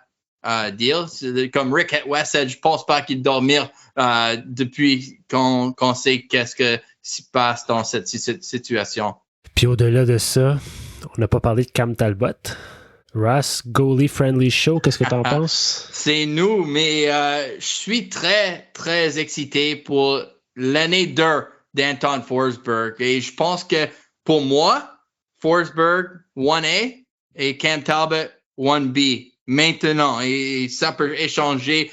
[SPEAKER 6] dire. Comme Rick Westhead, je pense pas qu'il dormir depuis qu'on sait qu'est-ce que se passe dans cette situation.
[SPEAKER 2] Puis au-delà de ça, on n'a pas parlé de Cam Talbot. Russ, Goalie Friendly Show, qu'est-ce que t'en penses?
[SPEAKER 6] C'est nous, mais je suis très, très excité pour l'année 2 d'Anton Forsberg. Et je pense que pour moi, Forsberg 1A, et Cam Talbot 1B maintenant. Et ça peut échanger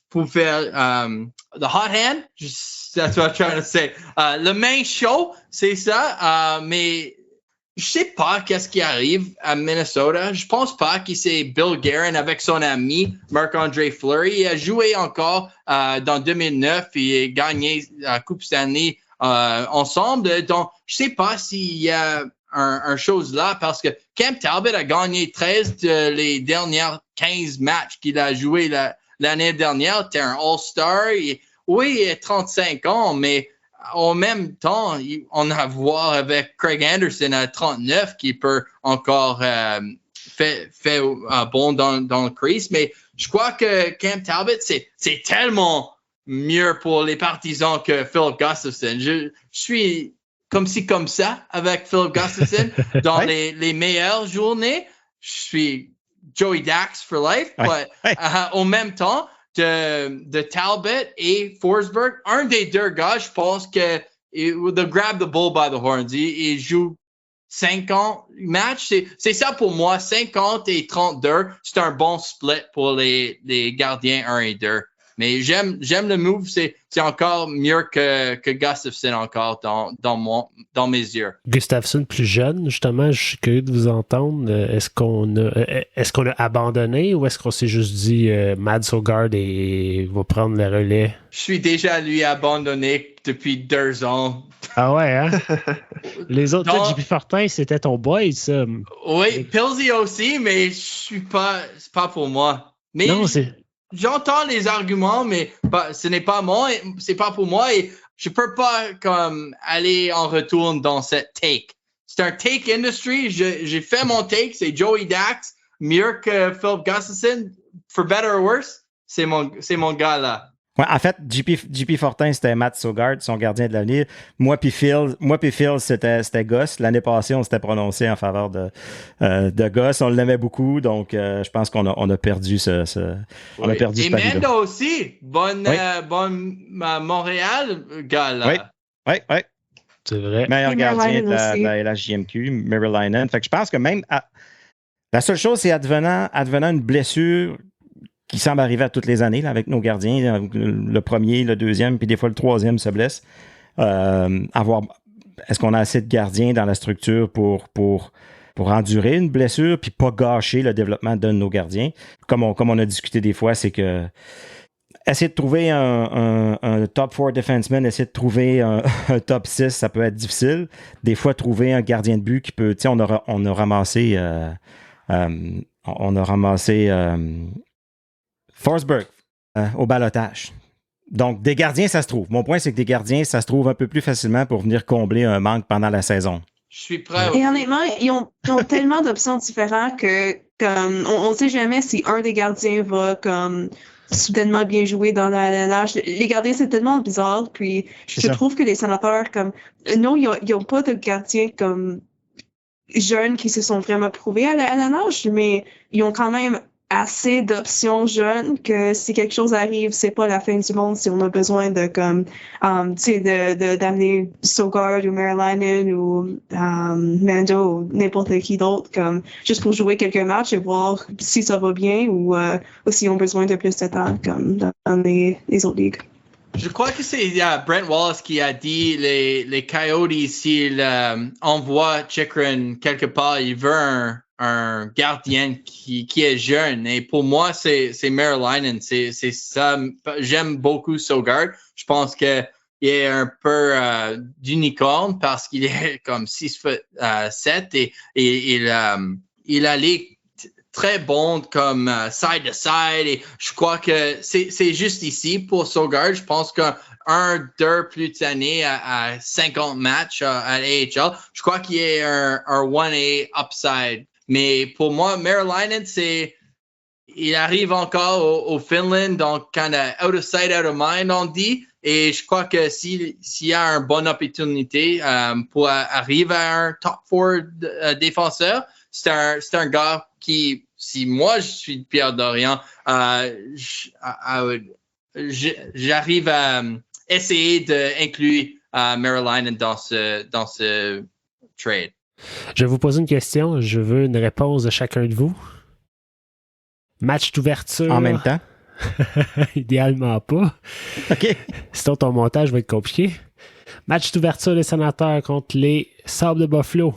[SPEAKER 6] pour faire the hot hand. That's what I'm trying to say. Le main show, c'est ça. Mais je sais pas qu'est-ce qui arrive à Minnesota. Je pense pas qu'il c'est Bill Guerin avec son ami Marc-André Fleury. Il a joué encore dans 2009 et a gagné la Coupe Stanley ensemble. Donc, je sais pas s'il y a un chose là parce que Cam Talbot a gagné 13 les dernières 15 matchs qu'il a joué l'année dernière. C'était un All-Star. Oui, il a 35 ans, mais en même temps, on a à voir avec Craig Anderson à 39 qui peut encore fait bon dans le crease. Mais je crois que Cam Talbot, c'est tellement mieux pour les partisans que Philip Gustafsson. Je suis comme ça avec Philip Gustafsson dans les meilleures journées. Je suis Joey Dax for life, mais en même temps, de Talbot et Forsberg, un des deux gars, je pense que de grab the bull by the horns. Il joue 50 matchs. C'est ça pour moi, 50 et 32. C'est un bon split pour les gardiens 1 et 2. Mais j'aime le move, c'est encore mieux que Gustafsson encore dans mes yeux.
[SPEAKER 2] Gustafsson plus jeune, justement, je suis curieux de vous entendre. Est-ce qu'on a abandonné ou est-ce qu'on s'est juste dit Mads Søgaard va prendre le relais?
[SPEAKER 6] Je suis déjà lui abandonné depuis 2 ans.
[SPEAKER 2] Ah ouais, hein? Les autres, JP Fortin, c'était ton boy, ça.
[SPEAKER 6] Oui, Pilsy aussi, mais c'est pas pour moi. Mais
[SPEAKER 2] non,
[SPEAKER 6] j'entends les arguments, mais ce n'est pas moi, c'est pas pour moi et je peux pas comme aller en retour dans cette take. C'est un take industry. J'ai fait mon take, c'est Joey Dax, mieux que Philip Gustafsson, for better or worse. C'est mon gars là.
[SPEAKER 4] Ouais, en fait, JP Fortin, c'était Matt Søgaard, son gardien de l'avenir. Moi puis Phil, c'était Goss. L'année passée, on s'était prononcé en faveur de Goss. On l'aimait beaucoup, donc je pense qu'on a perdu on a perdu ce pari-là.
[SPEAKER 6] Et Mendo aussi, bonne Montréal, gars là.
[SPEAKER 4] Oui.
[SPEAKER 2] C'est vrai.
[SPEAKER 4] Meilleur gardien de la LHJMQ, Merrilainen. Fait que je pense que même La seule chose, c'est advenant une blessure qui semble arriver à toutes les années là, avec nos gardiens. Le premier, le deuxième, puis des fois le troisième se blesse. Est-ce qu'on a assez de gardiens dans la structure pour endurer une blessure puis pas gâcher le développement d'un de nos gardiens? Comme on a discuté des fois, c'est que essayer de trouver un top 4 defenseman, essayer de trouver un top 6, ça peut être difficile. Des fois, trouver un gardien de but qui peut... Tu sais, on a ramassé Forsberg au balotage. Donc, des gardiens, ça se trouve. Mon point, c'est que des gardiens, ça se trouve un peu plus facilement pour venir combler un manque pendant la saison.
[SPEAKER 6] Je suis prêt.
[SPEAKER 5] Et honnêtement, ils ont tellement d'options différentes que comme on ne sait jamais si un des gardiens va comme soudainement bien jouer dans la LNH. Les gardiens, c'est tellement bizarre. Puis je trouve que les Sénateurs, comme non, ils n'ont pas de gardiens comme jeunes qui se sont vraiment prouvés à la LNH, mais ils ont quand même assez d'options jeunes que si quelque chose arrive, c'est pas la fin du monde si on a besoin de comme tu sais d'amener Sogard ou Merlainen ou Mando ou n'importe qui d'autre comme juste pour jouer quelques matchs et voir si ça va bien ou s'ils ont besoin de plus de temps comme dans les autres ligues.
[SPEAKER 6] Je crois que c'est Brent Wallace qui a dit les Coyotes, s'ils envoient Chychrun quelque part, il veut un gardien qui est jeune. Et pour moi, c'est Merlainen. C'est ça. J'aime beaucoup Sogard. Je pense qu'il est un peu d'unicorne parce qu'il est comme 6'7" et il allait très bon comme side to side. Et je crois que c'est juste ici pour Sogard. Je pense qu'un 2 plus d'années à 50 matchs à l'AHL, je crois qu'il est un 1A upside. Mais pour moi, Merlainen, il arrive encore au Finland, donc kind of out of sight, out of mind, on dit. Et je crois que s'il y a une bonne opportunité pour arriver à un top 4 défenseur, c'est un gars qui, si moi je suis Pierre Dorion, j'arrive à essayer d'inclure Merlainen dans ce trade.
[SPEAKER 2] Je vais vous poser une question. Je veux une réponse de chacun de vous. Match d'ouverture.
[SPEAKER 4] En même temps?
[SPEAKER 2] Idéalement pas.
[SPEAKER 4] OK.
[SPEAKER 2] Sinon, ton montage va être compliqué. Match d'ouverture des Sénateurs contre les Sabres de Buffalo.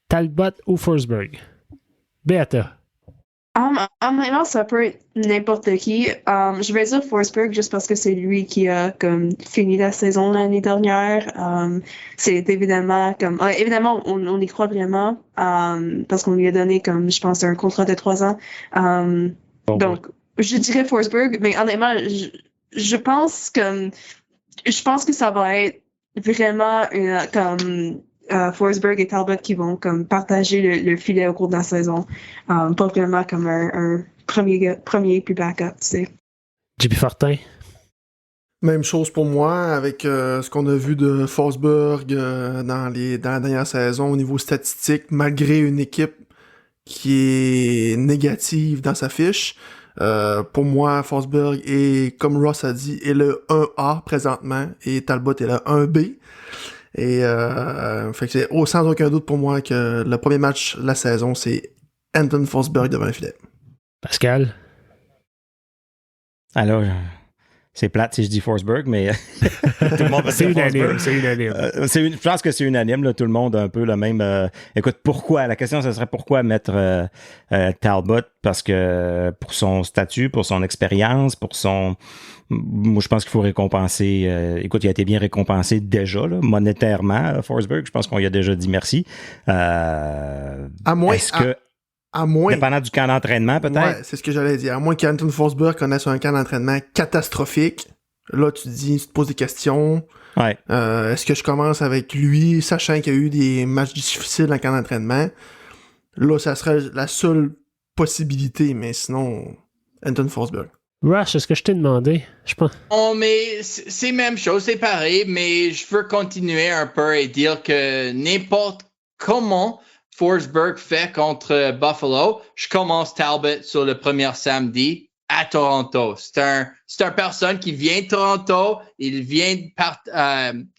[SPEAKER 2] Talbot ou Forsberg? Beata.
[SPEAKER 5] Honnêtement, ça peut être n'importe qui. Je vais dire Forsberg juste parce que c'est lui qui a comme fini la saison l'année dernière. C'est évidemment comme évidemment on y croit vraiment parce qu'on lui a donné comme je pense un contrat de 3 ans. Donc je dirais Forsberg, mais honnêtement je pense que ça va être vraiment comme Forsberg et Talbot qui vont comme partager le filet au cours de la saison. Pas vraiment comme un premier puis backup, tu sais.
[SPEAKER 2] JP Fortin.
[SPEAKER 3] Même chose pour moi avec ce qu'on a vu de Forsberg dans la dernière saison au niveau statistique, malgré une équipe qui est négative dans sa fiche. Pour moi, Forsberg est, comme Ross a dit, est le 1A présentement et Talbot est le 1B. Et fait que c'est sans aucun doute pour moi que le premier match de la saison, c'est Anton Forsberg devant le filet.
[SPEAKER 2] Pascal?
[SPEAKER 4] Alors, c'est plate si je dis Forsberg, mais tout le monde va dire Forsberg.
[SPEAKER 2] C'est unanime.
[SPEAKER 4] Je pense que c'est unanime. Là, tout le monde a un peu le même... écoute, pourquoi? La question, ce serait pourquoi mettre Talbot? Parce que pour son statut, pour son expérience, pour son... Moi, je pense qu'il faut récompenser... écoute, il a été bien récompensé déjà, là, monétairement, Forsberg. Je pense qu'on lui a déjà dit merci.
[SPEAKER 3] À moins... À moins...
[SPEAKER 4] Dépendant du camp d'entraînement, peut-être?
[SPEAKER 3] Ouais, c'est ce que j'allais dire. À moins qu'Anton Forsberg connaisse un camp d'entraînement catastrophique. Là, tu te poses des questions.
[SPEAKER 4] Ouais.
[SPEAKER 3] Est-ce que je commence avec lui, sachant qu'il y a eu des matchs difficiles en camp d'entraînement? Là, ça serait la seule possibilité, mais sinon, Anton Forsberg.
[SPEAKER 2] Rush, est-ce que je t'ai demandé? Je pense.
[SPEAKER 6] Oh, mais c'est même chose, c'est pareil, mais je veux continuer un peu et dire que n'importe comment Forsberg fait contre Buffalo, je commence Talbot sur le premier samedi à Toronto. C'est un personne qui vient de Toronto. Il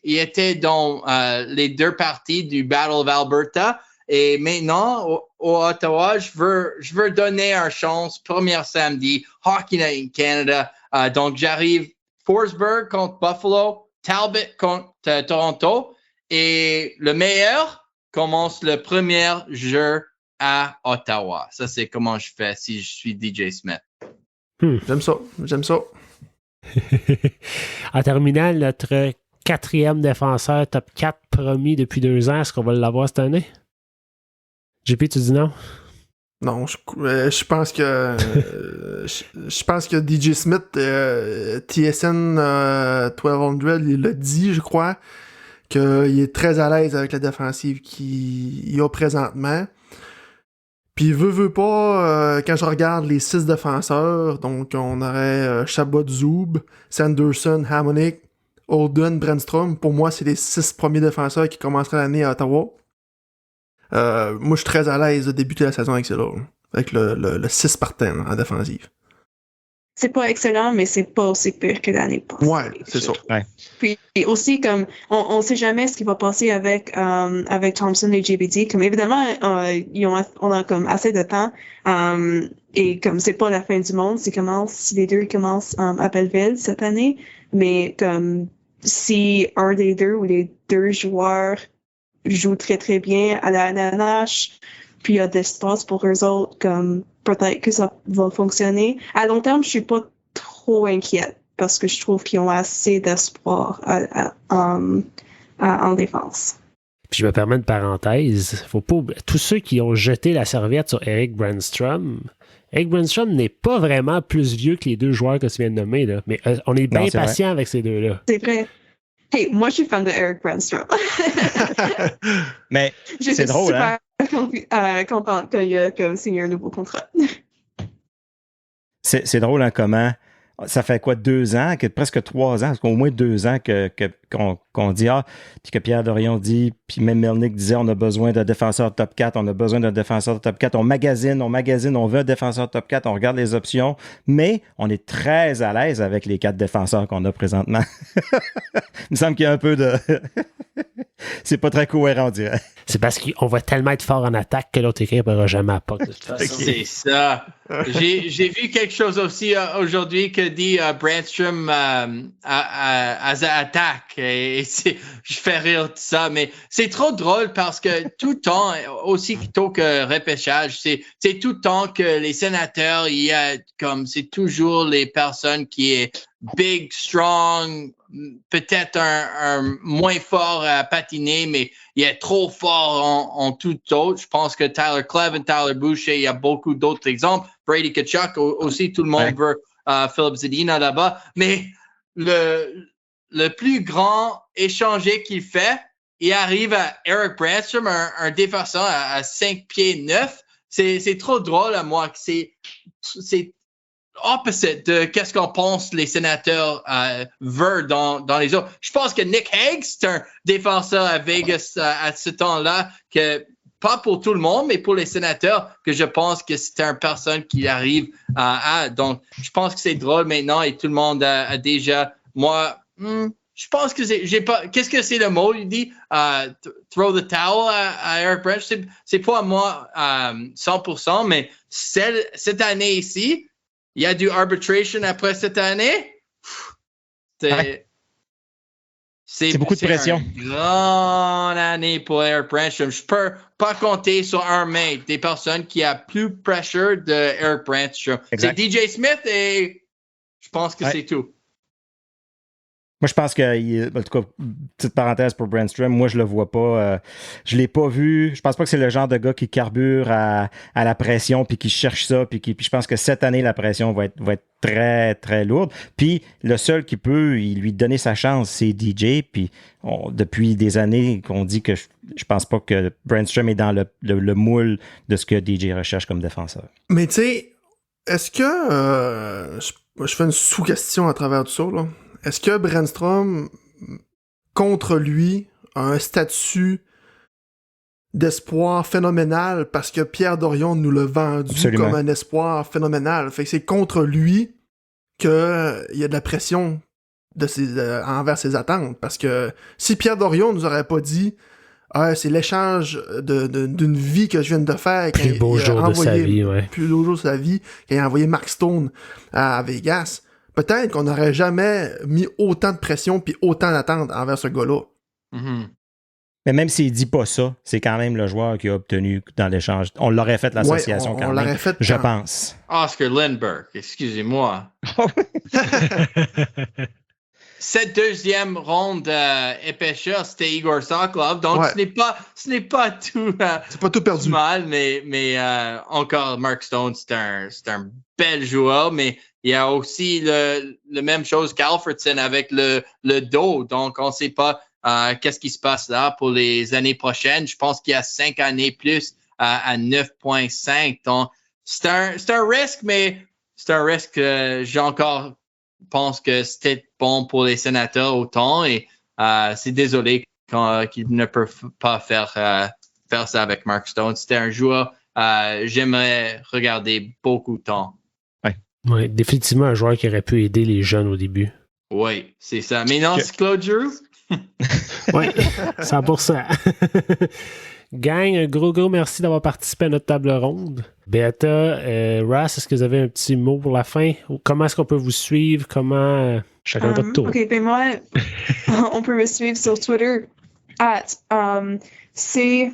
[SPEAKER 6] était dans les 2 parties du Battle of Alberta Et maintenant, au Ottawa, je veux donner une chance. Premier samedi, Hockey Night in Canada. Donc, j'arrive Forsberg contre Buffalo, Talbot contre Toronto. Et le meilleur commence le premier jeu à Ottawa. Ça, c'est comment je fais si je suis DJ Smith.
[SPEAKER 3] J'aime ça.
[SPEAKER 2] En terminant, notre 4e défenseur top 4 promis depuis 2 ans, est-ce qu'on va l'avoir cette année? JP, tu dis non?
[SPEAKER 3] Non, je pense que je pense que DJ Smith, TSN 1200, il l'a dit, je crois, qu'il est très à l'aise avec la défensive qu'il a présentement. Puis veut pas, quand je regarde les 6 défenseurs, donc on aurait Chabot, Zub, Sanderson, Hamonic, Holden, Brandstrom. Pour moi, c'est les 6 premiers défenseurs qui commenceraient l'année à Ottawa. Moi, je suis très à l'aise de débuter la saison avec cela, avec le 6 partant en défensive.
[SPEAKER 5] C'est pas excellent, mais c'est pas aussi pire que l'année passée.
[SPEAKER 3] Ouais, c'est ça.
[SPEAKER 4] Ouais.
[SPEAKER 5] Puis aussi, comme on sait jamais ce qui va passer avec Thompson et JBD. Comme évidemment, on a comme assez de temps. Et comme c'est pas la fin du monde, si les deux commencent à Belleville cette année, mais comme si un des deux ou les deux joueurs jouent très très bien à la NNH, puis il y a de l'espace pour eux autres, comme peut-être que ça va fonctionner. À long terme, je suis pas trop inquiète parce que je trouve qu'ils ont assez d'espoir en défense.
[SPEAKER 2] Puis je me permets une parenthèse. Faut pas tous ceux qui ont jeté la serviette sur Eric Brandstrom n'est pas vraiment plus vieux que les 2 joueurs que tu viens de nommer, là. Mais on est bien patient avec ces deux-là.
[SPEAKER 5] C'est vrai. Hey, moi, je suis fan de Eric Brandstrom.
[SPEAKER 4] Mais c'est drôle, hein?
[SPEAKER 5] Je suis super contente qu'il a signé un nouveau contrat.
[SPEAKER 4] C'est drôle, hein, comment... Ça fait quoi, 2 ans, presque 3 ans, au moins 2 ans qu'on dit, puis que Pierre Dorion dit, puis même Melnick disait, on a besoin d'un défenseur top 4, on a besoin d'un défenseur top 4, on magasine, on veut un défenseur top 4, on regarde les options, mais on est très à l'aise avec les 4 défenseurs qu'on a présentement. Il me semble qu'il y a un peu de... C'est pas très cohérent, on dirait.
[SPEAKER 2] C'est parce qu'on va tellement être fort en attaque que l'autre équipe n'aura jamais à pas.
[SPEAKER 6] C'est ça. J'ai vu quelque chose aussi aujourd'hui que dit Brandstrom à attaque. Et je fais rire de ça, mais c'est trop drôle parce que tout le temps, aussi tôt que repêchage, c'est tout le temps que les sénateurs, il y a comme c'est toujours les personnes qui est big, strong, peut-être un moins fort à patiner, mais il est trop fort en tout autre. Je pense que Tyler Clevin, Tyler Boucher, il y a beaucoup d'autres exemples. Brady Tkachuk aussi, tout le monde veut Philip Zadina là-bas. Mais le plus grand échangé qu'il fait, il arrive à Eric Brandstrom, un défenseur à 5 pieds 9. C'est trop drôle à moi. C'est opposite de qu'est-ce qu'on pense les sénateurs veulent dans les autres. Je pense que Nick Hague, c'est un défenseur à Vegas à ce temps-là, que pas pour tout le monde, mais pour les sénateurs, que je pense que c'est une personne qui arrive à. Donc, je pense que c'est drôle maintenant et tout le monde a déjà. Moi, je pense que j'ai pas. Qu'est-ce que c'est le mot? Il dit throw the towel à Eric Brandstrom. C'est pas moi 100%, mais cette année ici, il y a du arbitration après cette année. C'est
[SPEAKER 4] beaucoup de pression.
[SPEAKER 6] Une grande année pour Eric Brandstrom. Je peux pas compter sur un mec des personnes qui a plus pressure de Eric Brandstrom. C'est DJ Smith et je pense que c'est tout.
[SPEAKER 4] Moi, je pense que, en tout cas, petite parenthèse pour Brandstrom, moi, je le vois pas. Je l'ai pas vu. Je pense pas que c'est le genre de gars qui carbure à la pression puis qui cherche ça. Puis je pense que cette année, la pression va être très, très lourde. Puis le seul qui peut lui donner sa chance, c'est DJ. Puis depuis des années qu'on dit que je pense pas que Brandstrom est dans le moule de ce que DJ recherche comme défenseur.
[SPEAKER 3] Mais tu sais, est-ce que... je fais une sous-question à travers tout ça, là. Est-ce que Brandstrom, contre lui, a un statut d'espoir phénoménal parce que Pierre Dorion nous l'a vendu comme un espoir phénoménal? Fait que c'est contre lui qu'il y a de la pression envers ses attentes. Parce que si Pierre Dorion nous aurait pas dit c'est l'échange d'une vie que je viens de faire.
[SPEAKER 2] Plus beau jour de sa vie, ouais.
[SPEAKER 3] Plus beau jour de sa vie, quand il a envoyé Mark Stone à Vegas. Peut-être qu'on n'aurait jamais mis autant de pression puis autant d'attente envers ce gars-là.
[SPEAKER 6] Mm-hmm.
[SPEAKER 4] Mais même s'il dit pas ça, c'est quand même le joueur qui a obtenu dans l'échange. On l'aurait fait l'association quand même, je pense.
[SPEAKER 6] Oscar Lindbergh, excusez-moi. Cette deuxième ronde épaisseur, c'était Igor Sokolov. Donc, ce n'est pas tout,
[SPEAKER 3] c'est pas tout perdu.
[SPEAKER 6] Mal, mais encore Mark Stone, c'est un bel joueur, mais il y a aussi la même chose qu'Alfredson avec le dos. Donc, on ne sait pas qu'est-ce qui se passe là pour les années prochaines. Je pense qu'il y a 5 années plus à 9,5. Donc, c'est un risque, mais c'est un risque que j'ai encore pense que c'était bon pour les sénateurs autant et c'est désolé qu'ils ne peuvent pas faire ça avec Mark Stone. C'était un joueur j'aimerais regarder beaucoup de temps.
[SPEAKER 2] Oui, définitivement un joueur qui aurait pu aider les jeunes au début.
[SPEAKER 6] Oui, c'est ça. Mais non, c'est Claude Giroux.
[SPEAKER 2] Oui, 100%. Gang, un gros merci d'avoir participé à notre table ronde. Beata, Ras, est-ce que vous avez un petit mot pour la fin? Comment est-ce qu'on peut vous suivre? Comment chacun votre tour?
[SPEAKER 5] OK, ben moi, on peut me suivre sur Twitter c'est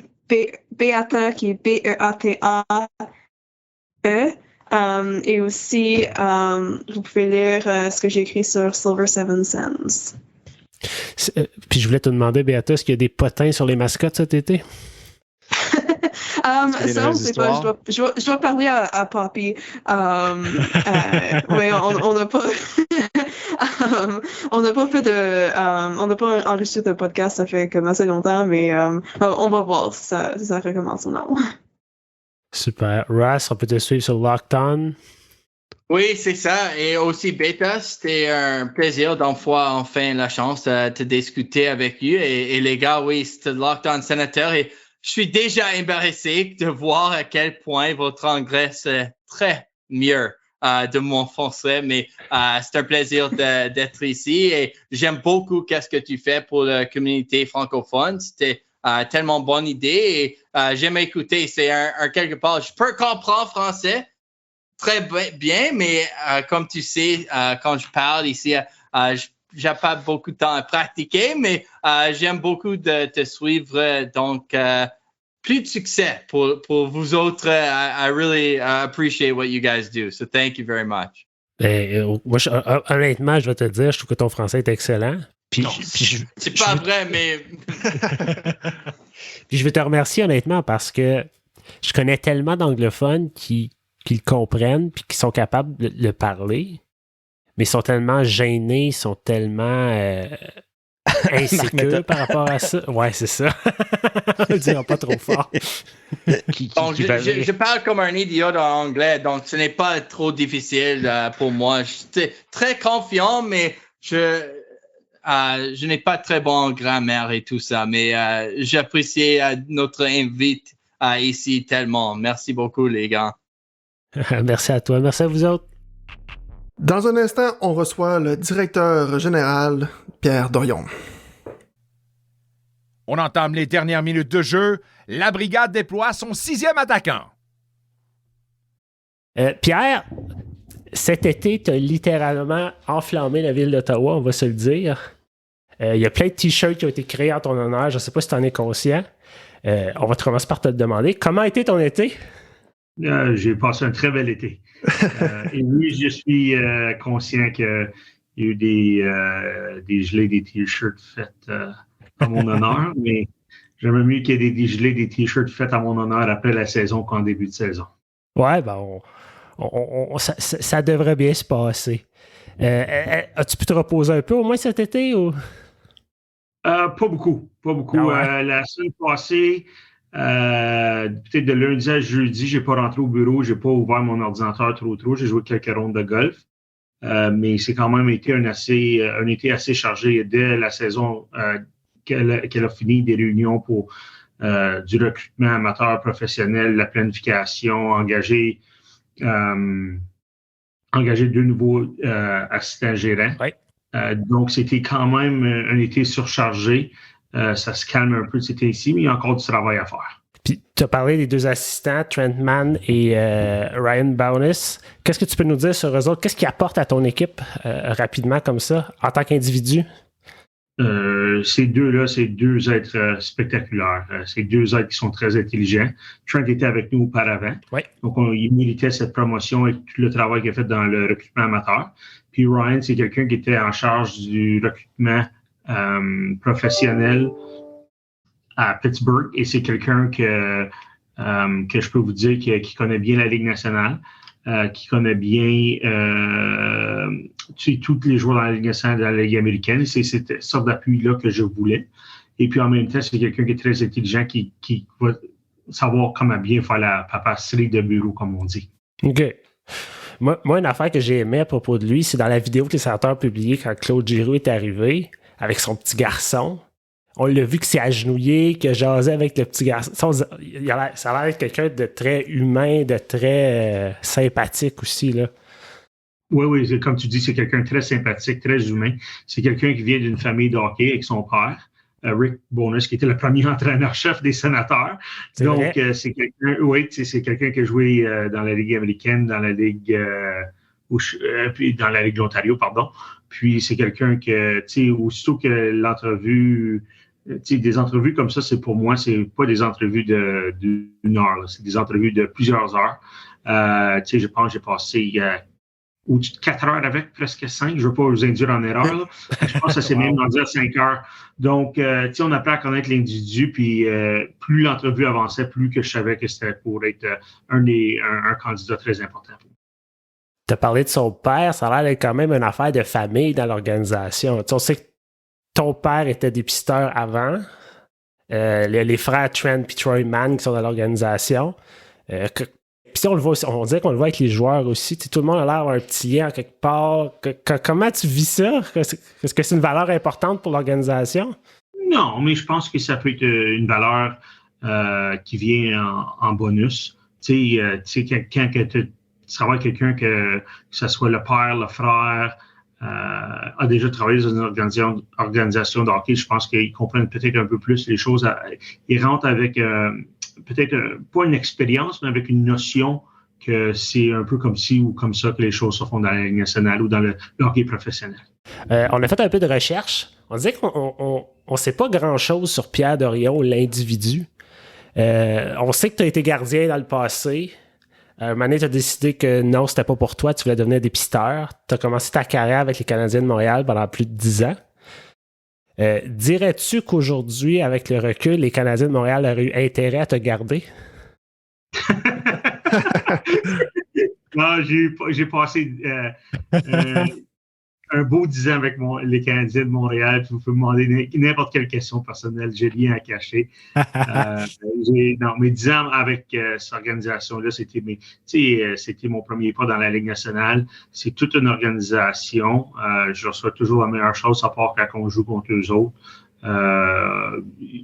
[SPEAKER 5] Beata qui est Beata. Et aussi, vous pouvez lire ce que j'ai écrit sur Silver Seven Sands.
[SPEAKER 2] Puis je voulais te demander, Beata, est-ce qu'il y a des potins sur les mascottes cet été?
[SPEAKER 5] Ça, on sait pas. Je dois parler à Poppy. Oui, on n'a pas. On n'a pas fait on n'a pas enregistré de podcast, ça fait comme assez longtemps, mais on va voir si ça recommence ou non.
[SPEAKER 2] Super. Ras, on peut te suivre sur Locked On.
[SPEAKER 6] Oui, c'est ça. Et aussi, Beta, c'était un plaisir enfin la chance de te discuter avec vous. Et les gars, oui, c'était Locked On Sénateur. Et je suis déjà embarrassé de voir à quel point votre anglais c'est très mieux de mon français. Mais c'est un plaisir d'être ici. Et j'aime beaucoup ce que tu fais pour la communauté francophone. C'était tellement bonne idée. Et j'aime écouter. C'est un quelque part. Je peux comprendre français très bien, mais comme tu sais, quand je parle ici, j'ai pas beaucoup de temps à pratiquer, mais j'aime beaucoup de te suivre. Donc, plus de succès pour vous autres. I really appreciate what you guys do. So, thank you very much.
[SPEAKER 2] Moi, honnêtement, je vais te dire, je trouve que ton français est excellent.
[SPEAKER 6] C'est pas vrai, mais...
[SPEAKER 2] Puis je veux te remercier honnêtement parce que je connais tellement d'anglophones qui le comprennent puis qui sont capables de le parler, mais ils sont tellement gênés, ils sont tellement insécures par rapport à ça. Ouais, c'est ça. Je le dirai pas trop fort.
[SPEAKER 6] Donc, je parle comme un idiot en anglais, donc ce n'est pas trop difficile pour moi. Je suis très confiant, mais je n'ai pas très bon grammaire et tout ça, mais j'apprécie notre invite ici tellement. Merci beaucoup, les gars.
[SPEAKER 2] Merci à toi. Merci à vous autres.
[SPEAKER 3] Dans un instant, on reçoit le directeur général, Pierre Dorion.
[SPEAKER 1] On entame les dernières minutes de jeu. La brigade déploie son 6e attaquant.
[SPEAKER 2] Pierre, cet été, tu as littéralement enflammé la ville d'Ottawa, on va se le dire. Il y a plein de t-shirts qui ont été créés en ton honneur. Je ne sais pas si tu en es conscient. On va commencer par te demander. Comment a été ton été?
[SPEAKER 7] J'ai passé un très bel été. Et oui, je suis conscient qu'il y a eu des gelées, des t-shirts faits à mon honneur, mais j'aimerais mieux qu'il y ait des gelées, des t-shirts faits à mon honneur après la saison qu'en début de saison.
[SPEAKER 2] Ouais, ben ça devrait bien se passer. As-tu pu te reposer un peu au moins cet été? Ou?
[SPEAKER 7] Pas beaucoup. Ah ouais. La semaine passée, peut-être de lundi à jeudi, j'ai pas rentré au bureau, j'ai pas ouvert mon ordinateur trop. J'ai joué quelques rondes de golf. Mais c'est quand même été un été assez chargé dès la saison qu'elle a fini, des réunions pour du recrutement amateur professionnel, la planification, engager 2 nouveaux assistants gérants.
[SPEAKER 2] Ouais.
[SPEAKER 7] Donc, c'était quand même un été surchargé. ça se calme un peu de cet ici, mais il y a encore du travail à faire.
[SPEAKER 2] Puis, tu as parlé des deux assistants, Trent Mann et Ryan Bowness. Qu'est-ce que tu peux nous dire sur eux autres? Qu'est-ce qu'ils apportent à ton équipe rapidement comme ça, en tant qu'individu?
[SPEAKER 7] Ces deux-là, c'est deux êtres spectaculaires. C'est deux êtres qui sont très intelligents. Trent était avec nous auparavant.
[SPEAKER 2] Oui.
[SPEAKER 7] Donc, il méritait cette promotion et tout le travail qu'il a fait dans le recrutement amateur. Puis Ryan, c'est quelqu'un qui était en charge du recrutement professionnel à Pittsburgh. Et c'est quelqu'un que je peux vous dire qui connaît bien la Ligue nationale. Qui connaît bien tous les joueurs dans la Ligue nationale de la Ligue américaine. C'est cette sorte d'appui-là que je voulais. Et puis en même temps, c'est quelqu'un qui est très intelligent, qui va savoir comment bien faire la papasserie de bureau, comme on dit.
[SPEAKER 2] OK. Moi, une affaire que j'ai aimée à propos de lui, c'est dans la vidéo que les sénateurs ont publiée quand Claude Giroux est arrivé avec son petit garçon. On l'a vu qu'il s'est agenouillé, qu'il a jasé avec le petit garçon. Ça a l'air d'être quelqu'un de très humain, de très sympathique aussi, là.
[SPEAKER 7] Oui, comme tu dis, c'est quelqu'un de très sympathique, très humain. C'est quelqu'un qui vient d'une famille de hockey avec son père, Rick Bowness, qui était le premier entraîneur-chef des Sénateurs. Donc, c'est quelqu'un qui a joué dans la Ligue américaine, dans la Ligue puis dans la Ligue de l'Ontario, pardon. Puis, c'est quelqu'un que, aussitôt que l'entrevue... des entrevues comme ça, pour moi, c'est pas des entrevues d'une heure, là. C'est des entrevues de plusieurs heures. Je pense que j'ai passé au-dessus de 4 heures avec, presque 5. Je veux pas vous induire en erreur, là. Je pense que ça s'est même rendu à 5 heures. Donc, on apprend à connaître l'individu, puis plus l'entrevue avançait, plus que je savais que c'était pour être un candidat très important.
[SPEAKER 2] Tu as parlé de son père, ça a l'air d'être quand même une affaire de famille dans l'organisation. On sait que ton père était dépisteur avant. Les frères Trent et Troy Mann qui sont dans l'organisation. Puis on le voit, on dirait qu'on le voit avec les joueurs aussi. Tout le monde a l'air d'avoir un petit lien quelque part. Comment tu vis ça? Est-ce que c'est une valeur importante pour l'organisation?
[SPEAKER 7] Non, mais je pense que ça peut être une valeur qui vient en bonus. Quand tu travailles avec quelqu'un que ce soit le père, le frère, a déjà travaillé dans une organisation de hockey, je pense qu'ils comprennent peut-être un peu plus les choses. Ils rentrent avec peut-être pas une expérience, mais avec une notion que c'est un peu comme ci ou comme ça que les choses se font dans la Ligue nationale ou dans le hockey professionnel.
[SPEAKER 2] On a fait un peu de recherche. On disait qu'on ne sait pas grand-chose sur Pierre Dorion, l'individu. On sait que tu as été gardien dans le passé. Un moment donné, tu as décidé que non, c'était pas pour toi, tu voulais devenir dépisteur. Tu as commencé ta carrière avec les Canadiens de Montréal pendant plus de 10 ans. Dirais-tu qu'aujourd'hui, avec le recul, les Canadiens de Montréal auraient eu intérêt à te garder?
[SPEAKER 7] Non, j'ai passé un beau 10 ans avec les Canadiens de Montréal. Vous pouvez me demander n'importe quelle question personnelle. J'ai rien à cacher. Mes 10 ans avec cette organisation-là, c'était mon premier pas dans la Ligue nationale. C'est toute une organisation. Je reçois toujours la meilleure chose, à part quand on joue contre eux autres.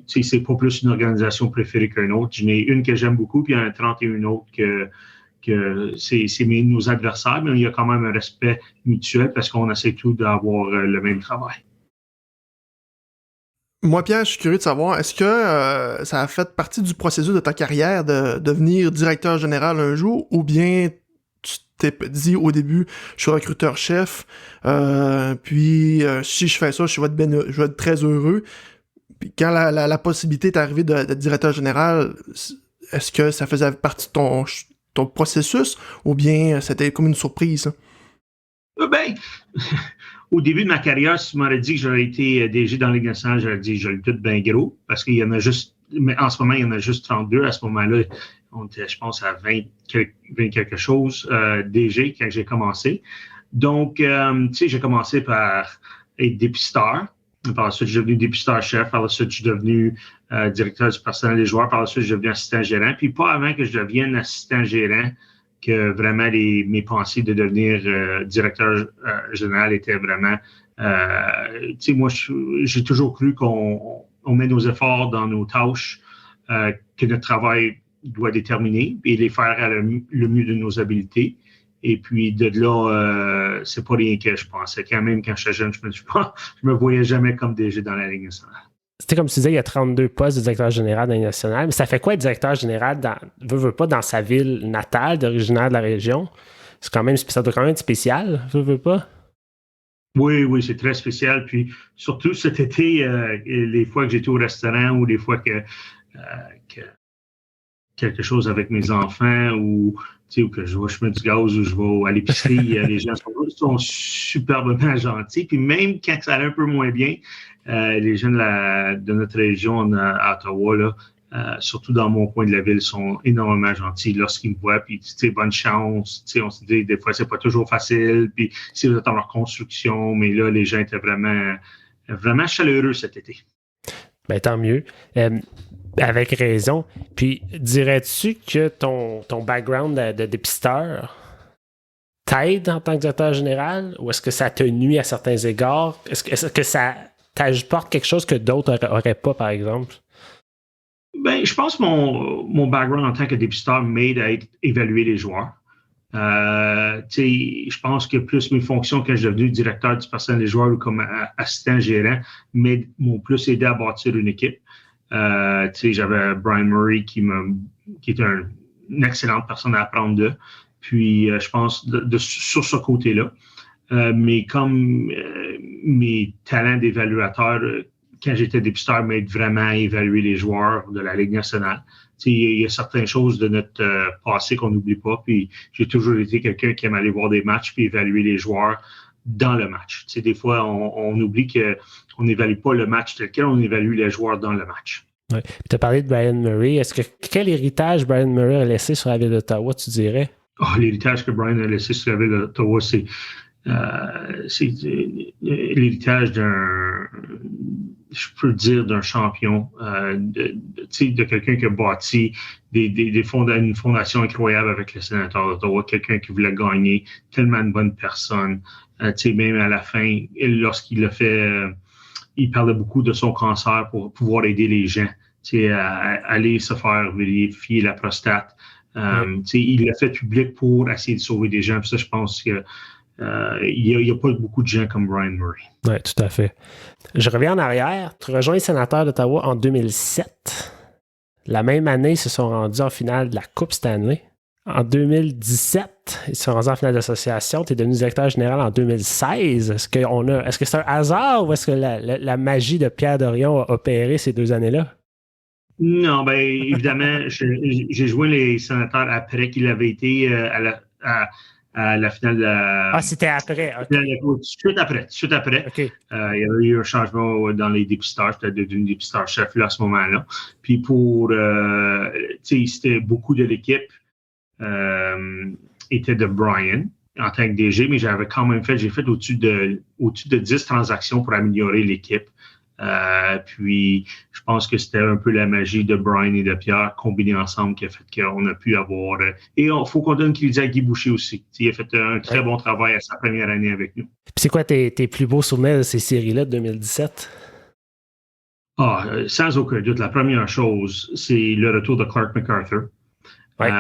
[SPEAKER 7] C'est pas plus une organisation préférée qu'une autre. J'en ai une que j'aime beaucoup, puis il y en a 31 autres que c'est nos adversaires, mais il y a quand même un respect mutuel parce qu'on essaie tous d'avoir le même travail.
[SPEAKER 3] Moi, Pierre, je suis curieux de savoir, est-ce que ça a fait partie du processus de ta carrière de devenir directeur général un jour, ou bien tu t'es dit au début, je suis recruteur-chef, puis si je fais ça, je vais être très heureux. Puis quand la possibilité est arrivée d'être directeur général, est-ce que ça faisait partie de ton processus, ou bien c'était comme une surprise?
[SPEAKER 7] Au début de ma carrière, si tu m'aurais dit que j'aurais été DG dans la Ligue nationale, j'aurais dit je l'ai tout bien gros, parce qu'il y en a juste, mais en ce moment, il y en a juste 32. À ce moment-là, on était, je pense, à 20 quelque chose DG quand j'ai commencé. Donc, j'ai commencé par être dépisteur. Par la suite, je suis devenu dépisteur-chef. Par la suite, je suis devenu directeur du personnel des joueurs. Par la suite, je suis devenu assistant-gérant. Puis pas avant que je devienne assistant-gérant que vraiment mes pensées de devenir directeur général étaient vraiment... moi, j'ai toujours cru qu'on met nos efforts dans nos tâches que notre travail doit déterminer et les faire à le mieux de nos habiletés. Et puis, de là, c'est pas rien que je pensais. Quand même, quand j'étais jeune, je me voyais jamais comme DG dans la Ligue nationale.
[SPEAKER 2] c'était comme tu disais, il y a 32 postes de directeur général dans les nationales, mais ça fait quoi être directeur général veut pas dans sa ville natale, originaire de la région? Ça doit quand même être spécial, veut pas?
[SPEAKER 7] Oui, c'est très spécial. Puis surtout cet été, les fois que j'étais au restaurant ou les fois que quelque chose avec mes enfants ou que je vais chemin du gaz ou je vais à l'épicerie, les gens sont superbement gentils. Puis même quand ça allait un peu moins bien, les gens de notre région à Ottawa, là, surtout dans mon coin de la ville, sont énormément gentils lorsqu'ils me voient. Puis, bonne chance. On se dit, des fois, c'est pas toujours facile. Puis, si vous êtes en reconstruction, mais là, les gens étaient vraiment, vraiment chaleureux cet été.
[SPEAKER 2] Ben, tant mieux. Avec raison. Puis, dirais-tu que ton background de dépisteur t'aide en tant que directeur général ou est-ce que ça te nuit à certains égards? Est-ce que ça t'apporte quelque chose que d'autres n'auraient pas, par exemple?
[SPEAKER 7] Ben, je pense que mon background en tant que dépisteur m'aide à évaluer les joueurs. Je pense que plus mes fonctions quand je suis devenu directeur du personnel des joueurs ou comme assistant gérant m'ont plus aidé à bâtir une équipe. J'avais Brian Murray qui est une excellente personne à apprendre de. Puis, je pense sur ce côté-là. Mais comme mes talents d'évaluateur, quand j'étais dépisteur, m'aident vraiment à évaluer les joueurs de la Ligue nationale. Il y a certaines choses de notre passé qu'on n'oublie pas. Puis, j'ai toujours été quelqu'un qui aime aller voir des matchs puis évaluer les joueurs dans le match. Des fois, on oublie qu'on n'évalue pas le match tel quel, on évalue les joueurs dans le match.
[SPEAKER 2] Ouais. Tu as parlé de Brian Murray. Quel héritage Brian Murray a laissé sur la ville d'Ottawa, tu dirais?
[SPEAKER 7] L'héritage que Brian a laissé sur la ville d'Ottawa, c'est l'héritage d'un champion, de quelqu'un qui a bâti une fondation incroyable avec les Sénateurs d'Ottawa, quelqu'un qui voulait gagner, tellement de bonnes personnes. Même à la fin, lorsqu'il l'a fait, il parlait beaucoup de son cancer pour pouvoir aider les gens, à aller se faire vérifier la prostate. Il l'a fait public pour essayer de sauver des gens. Puis ça, je pense que il n'y a pas beaucoup de gens comme Brian Murray.
[SPEAKER 2] Oui, tout à fait. Je reviens en arrière. Tu rejoins les Sénateurs d'Ottawa en 2007. La même année, ils se sont rendus en finale de la Coupe Stanley. En 2017, ils se sont rendus en finale d'association. Tu es devenu directeur général en 2016. Est-ce que c'est un hasard ou est-ce que la magie de Pierre Dorion a opéré ces 2 années-là?
[SPEAKER 7] Non, bien évidemment, j'ai joué les Sénateurs après qu'il avait été à la finale de la...
[SPEAKER 2] Ah, c'était après. Okay.
[SPEAKER 7] Tout de suite après.
[SPEAKER 2] Okay.
[SPEAKER 7] Il y avait eu un changement dans les dépisteurs. J'étais devenu dépisteur-chef là, à ce moment-là. Puis c'était beaucoup de l'équipe était de Brian en tant que DG, mais j'ai fait au-dessus de 10 transactions pour améliorer l'équipe. Puis, je pense que c'était un peu la magie de Brian et de Pierre combinés ensemble qui a fait qu'on a pu avoir... Et il faut qu'on donne crédit à Guy Boucher aussi. Il a fait un très bon travail à sa première année avec nous.
[SPEAKER 2] Puis c'est quoi tes plus beaux souvenirs de ces séries-là de 2017?
[SPEAKER 7] Sans aucun doute, la première chose, c'est le retour de Clark MacArthur.
[SPEAKER 2] Ouais.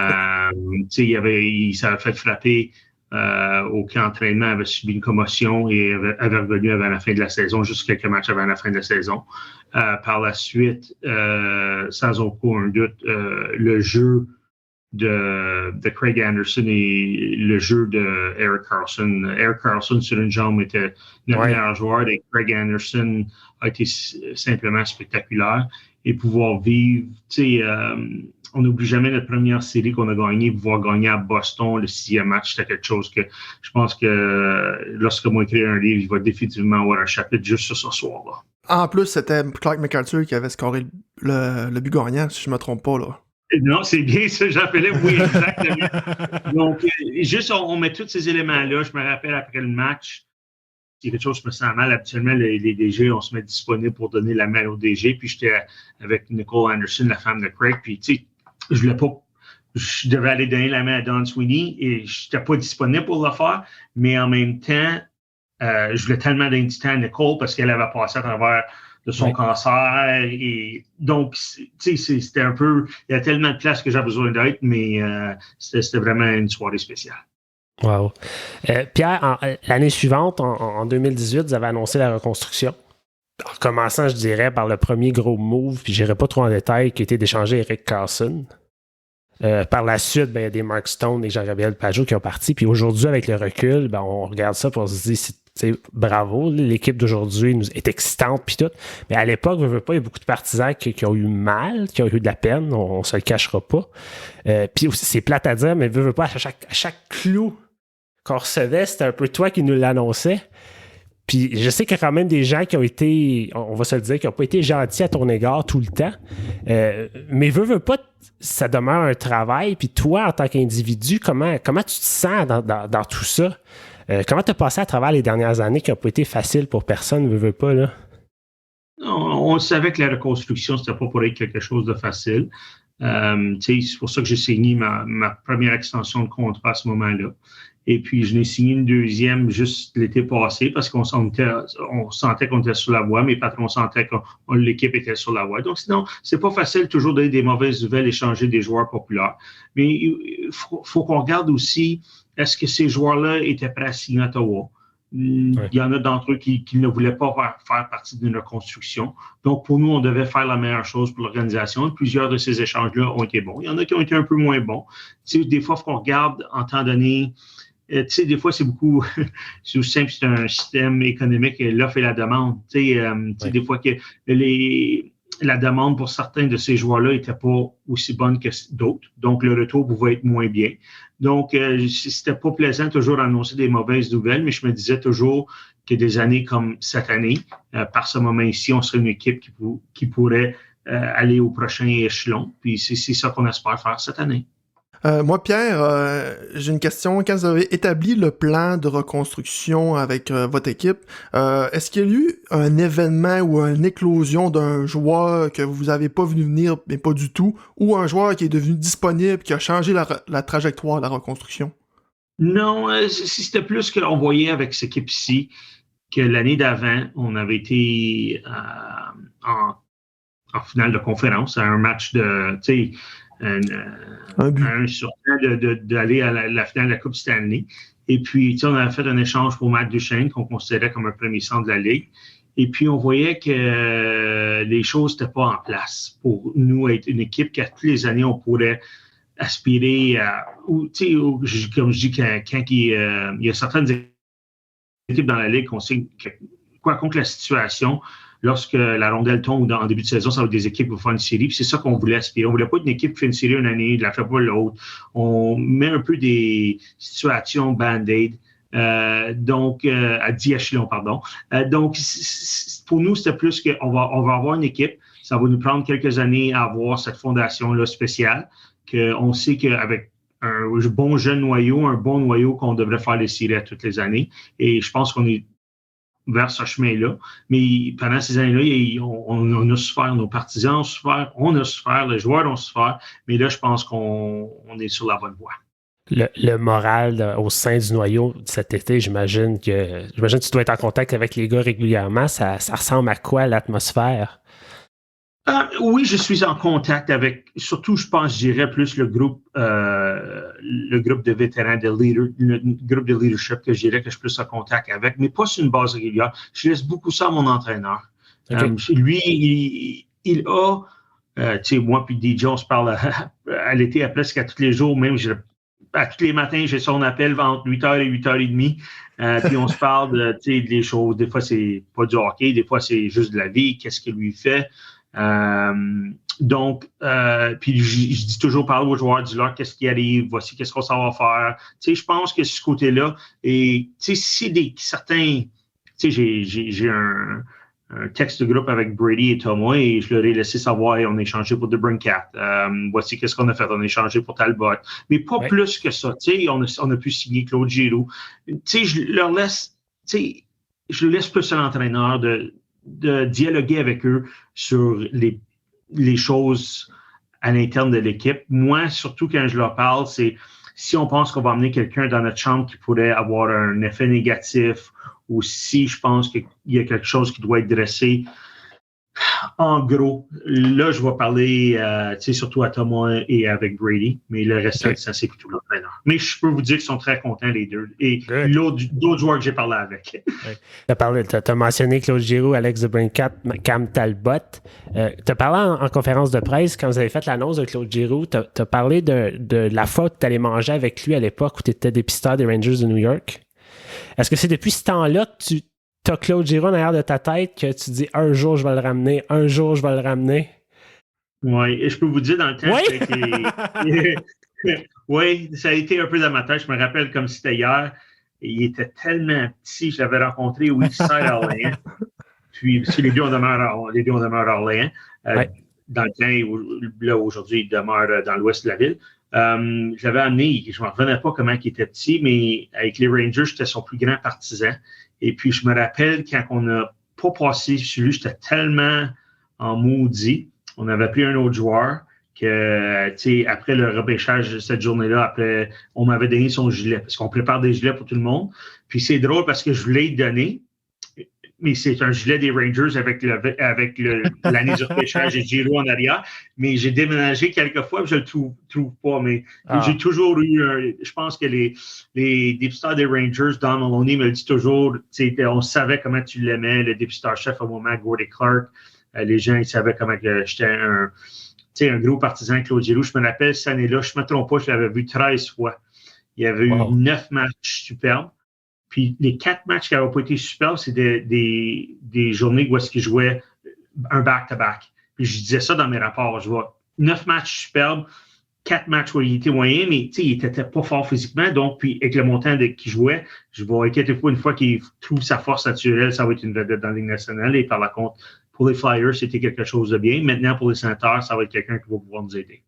[SPEAKER 7] Il s'avait fait frapper au camp d'entraînement, avait subi une commotion et avait revenu avant la fin de la saison, juste quelques matchs avant la fin de la saison. Par la suite, sans aucun doute, le jeu de Craig Anderson et le jeu de Erik Karlsson. Erik Karlsson sur une jambe était notre meilleur joueur et Craig Anderson a été simplement spectaculaire. Et pouvoir vivre, on n'oublie jamais notre première série qu'on a gagnée, pouvoir gagner à Boston, le 6e match, c'était quelque chose que je pense que lorsque moi écrire un livre, il va définitivement avoir un chapitre juste sur ce soir-là.
[SPEAKER 3] En plus, c'était Clark MacArthur qui avait scoré le but gagnant, si je ne me trompe pas, là.
[SPEAKER 7] Non, c'est bien ça, j'appelais, oui, exactement. Donc, juste, on met tous ces éléments-là. Je me rappelle après le match, il y a quelque chose qui me sent mal. Habituellement, les DG, on se met disponible pour donner la main au DG. Puis, j'étais avec Nicole Anderson, la femme de Craig. Puis, je devais aller donner la main à Don Sweeney et je n'étais pas disponible pour le faire. Mais en même temps, je voulais tellement donner du temps à Nicole parce qu'elle avait passé à travers de son cancer. Et donc, c'était un peu... Il y a tellement de place que j'avais besoin d'être, mais c'était vraiment une soirée spéciale.
[SPEAKER 2] Wow. Pierre, l'année suivante, en 2018, vous avez annoncé la reconstruction. En commençant, je dirais, par le premier gros move, puis je n'irai pas trop en détail, qui a été d'échanger Erik Karlsson. Par la suite, il y a des Mark Stone et Jean-Gabriel Pageau qui ont parti. Puis aujourd'hui, avec le recul, on regarde ça pour se dire, bravo, l'équipe d'aujourd'hui est excitante puis tout. Mais à l'époque, il y a beaucoup de partisans qui ont eu mal, qui ont eu de la peine, on ne se le cachera pas. Puis c'est plate à dire, mais veut pas, à chaque clou qu'on recevait, c'était un peu toi qui nous l'annonçait. Puis je sais qu'il y a quand même des gens qui ont été, on va se le dire, qui n'ont pas été gentils à ton égard tout le temps. Mais veux pas, ça demeure un travail. Puis toi, en tant qu'individu, comment tu te sens dans tout ça? Comment tu as passé à travers les dernières années qui n'ont pas été faciles pour personne, veux pas, là?
[SPEAKER 7] On savait que la reconstruction, c'était pas pour être quelque chose de facile. C'est pour ça que j'ai signé ma première extension de contrat à ce moment-là. Et puis, je n'ai signé une deuxième juste l'été passé parce qu'on sentait qu'on était sur la voie. Mes patrons sentaient que l'équipe était sur la voie. Donc, sinon, c'est pas facile toujours de donner des mauvaises nouvelles, échanger des joueurs populaires. Mais il faut qu'on regarde aussi, est-ce que ces joueurs-là étaient prêts à signer à Ottawa? Il y en a d'entre eux qui ne voulaient pas faire partie d'une reconstruction. Donc, pour nous, on devait faire la meilleure chose pour l'organisation. Plusieurs de ces échanges-là ont été bons. Il y en a qui ont été un peu moins bons. Tu sais, des fois, il faut qu'on regarde en temps donné. Tu sais, des fois, c'est beaucoup, c'est aussi simple, c'est un système économique, l'offre et la demande. Tu sais, des fois que la demande pour certains de ces joueurs-là n'était pas aussi bonne que d'autres. Donc, le retour pouvait être moins bien. Donc, c'était pas plaisant toujours d'annoncer des mauvaises nouvelles, mais je me disais toujours que des années comme cette année, par ce moment ici, on serait une équipe qui pourrait aller au prochain échelon. Puis, c'est ça qu'on espère faire cette année.
[SPEAKER 3] Moi, Pierre, j'ai une question. Quand vous avez établi le plan de reconstruction avec votre équipe, est-ce qu'il y a eu un événement ou une éclosion d'un joueur que vous n'avez pas vu venir, mais pas du tout, ou un joueur qui est devenu disponible, qui a changé la trajectoire de la reconstruction?
[SPEAKER 7] Non, c'était plus qu'on voyait avec cette équipe-ci que l'année d'avant, on avait été en finale de conférence, à un match de, tu sais, un surtemps d'aller à la finale de la Coupe Stanley. Et puis, tu sais, on avait fait un échange pour Matt Duchene, qu'on considérait comme un premier centre de la Ligue. Et puis, on voyait que les choses n'étaient pas en place pour nous être une équipe qu'à toutes les années, on pourrait aspirer à... Tu sais, comme je dis, quand il y a certaines équipes dans la Ligue qu'on sait que, quoi contre la situation, lorsque la rondelle tombe en début de saison, ça va être des équipes qui vont faire une série. Puis c'est ça qu'on voulait aspirer. On ne voulait pas une équipe qui fait une série une année, ne la fait pas l'autre. On met un peu des situations band-aid. Donc, à 10 échelons, pardon. Donc, pour nous, c'était plus qu'on va avoir une équipe. Ça va nous prendre quelques années à avoir cette fondation-là spéciale. On sait qu'avec un bon jeune noyau, un bon noyau qu'on devrait faire les séries à toutes les années. Et je pense qu'on est vers ce chemin-là. Mais pendant ces années-là, on a souffert, nos partisans ont souffert, on a souffert, les joueurs ont souffert, mais là, je pense qu'on est sur la bonne voie.
[SPEAKER 2] Le moral au sein du noyau cet été, j'imagine que tu dois être en contact avec les gars régulièrement. Ça ressemble à quoi l'atmosphère?
[SPEAKER 7] Oui, je suis en contact avec, surtout, je pense, je dirais plus le groupe de vétérans, le groupe de leadership que je dirais que je suis plus en contact avec, mais pas sur une base régulière. Je laisse beaucoup ça à mon entraîneur. Okay. Lui, il a, tu sais, moi puis DJ, on se parle à l'été à presque à tous les jours, même à tous les matins, j'ai son appel entre 8h et 8h30. Puis on se parle des choses. Des fois, c'est pas du hockey, des fois, c'est juste de la vie, qu'est-ce qu'il lui fait. Donc, puis je dis toujours, parle aux joueurs, dis-leur qu'est-ce qui arrive, voici qu'est-ce qu'on s'en va faire. Tu sais, je pense que ce côté-là, et tu sais, si certains, tu sais, j'ai un texte de groupe avec Brady et Thomas et je leur ai laissé savoir, on a échangé pour DeBrincat. Voici qu'est-ce qu'on a fait, on a échangé pour Talbot. Mais pas plus que ça, tu sais, on a pu signer Claude Giroux. Tu sais, je laisse plus à l'entraîneur de dialoguer avec eux sur les choses à l'interne de l'équipe. Moi, surtout quand je leur parle, c'est si on pense qu'on va amener quelqu'un dans notre chambre qui pourrait avoir un effet négatif ou si je pense qu'il y a quelque chose qui doit être dressé, En gros, là, je vais parler surtout à Thomas et avec Brady, mais le reste, ça c'est plutôt l'entraîneur. Mais je peux vous dire qu'ils sont très contents, les deux. Et d'autres joueurs que j'ai parlé avec.
[SPEAKER 2] Ouais. Tu as mentionné Claude Giroux, Alex DeBrincat, Cam Talbot. Tu as parlé en conférence de presse, quand vous avez fait l'annonce de Claude Giroux, tu as parlé de la fois où tu allais manger avec lui à l'époque où tu étais dépisteur des Rangers de New York. Est-ce que c'est depuis ce temps-là que tu as Claude Giroux en arrière de ta tête que tu dis un jour je vais le ramener, un jour je vais le ramener?
[SPEAKER 7] Oui, et je peux vous dire dans le temps, oui, ça a été un peu dans ma tête. Je me rappelle comme si c'était hier. Il était tellement petit, je l'avais rencontré au Eastside Orléans. Puis, les deux, on demeure à Orléans. Dans le temps, là, aujourd'hui, il demeure dans l'ouest de la ville. Je l'avais amené, je ne me revenais pas comment il était petit, mais avec les Rangers, j'étais son plus grand partisan. Et puis, je me rappelle quand on n'a pas passé sur lui, j'étais tellement en maudit. On avait pris un autre joueur que, tu sais, après le repêchage cette journée-là, après, on m'avait donné son gilet parce qu'on prépare des gilets pour tout le monde. Puis, c'est drôle parce que je voulais le donner, mais c'est un gilet des Rangers avec l'année du repêchage et Giroux en arrière. Mais j'ai déménagé quelques fois, je ne le trouve pas. Mais j'ai toujours eu, je pense que les dépisteurs des Rangers, Don Maloney me le dit toujours, on savait comment tu l'aimais, le dépisteur-chef au moment, Gordy Clark. Les gens, ils savaient comment j'étais un gros partisan de Claude Giroux. Je me rappelle cette année-là, je ne me trompe pas, je l'avais vu 13 fois. Il y avait eu 9 matchs superbes. Puis les 4 matchs qui n'avaient pas été superbes, c'est des journées où est-ce qu'ils jouaient un back-to-back. Puis je disais ça dans mes rapports. Je vois 9 matchs superbes, 4 matchs où il était moyen, mais il n'était pas fort physiquement. Donc, puis avec le montant qu'il jouait, je vais inquiéter pas, une fois qu'il trouve sa force naturelle, ça va être une vedette dans la Ligue nationale. Et par la contre, pour les Flyers, c'était quelque chose de bien. Maintenant, pour les Sénateurs, ça va être quelqu'un qui va pouvoir nous aider.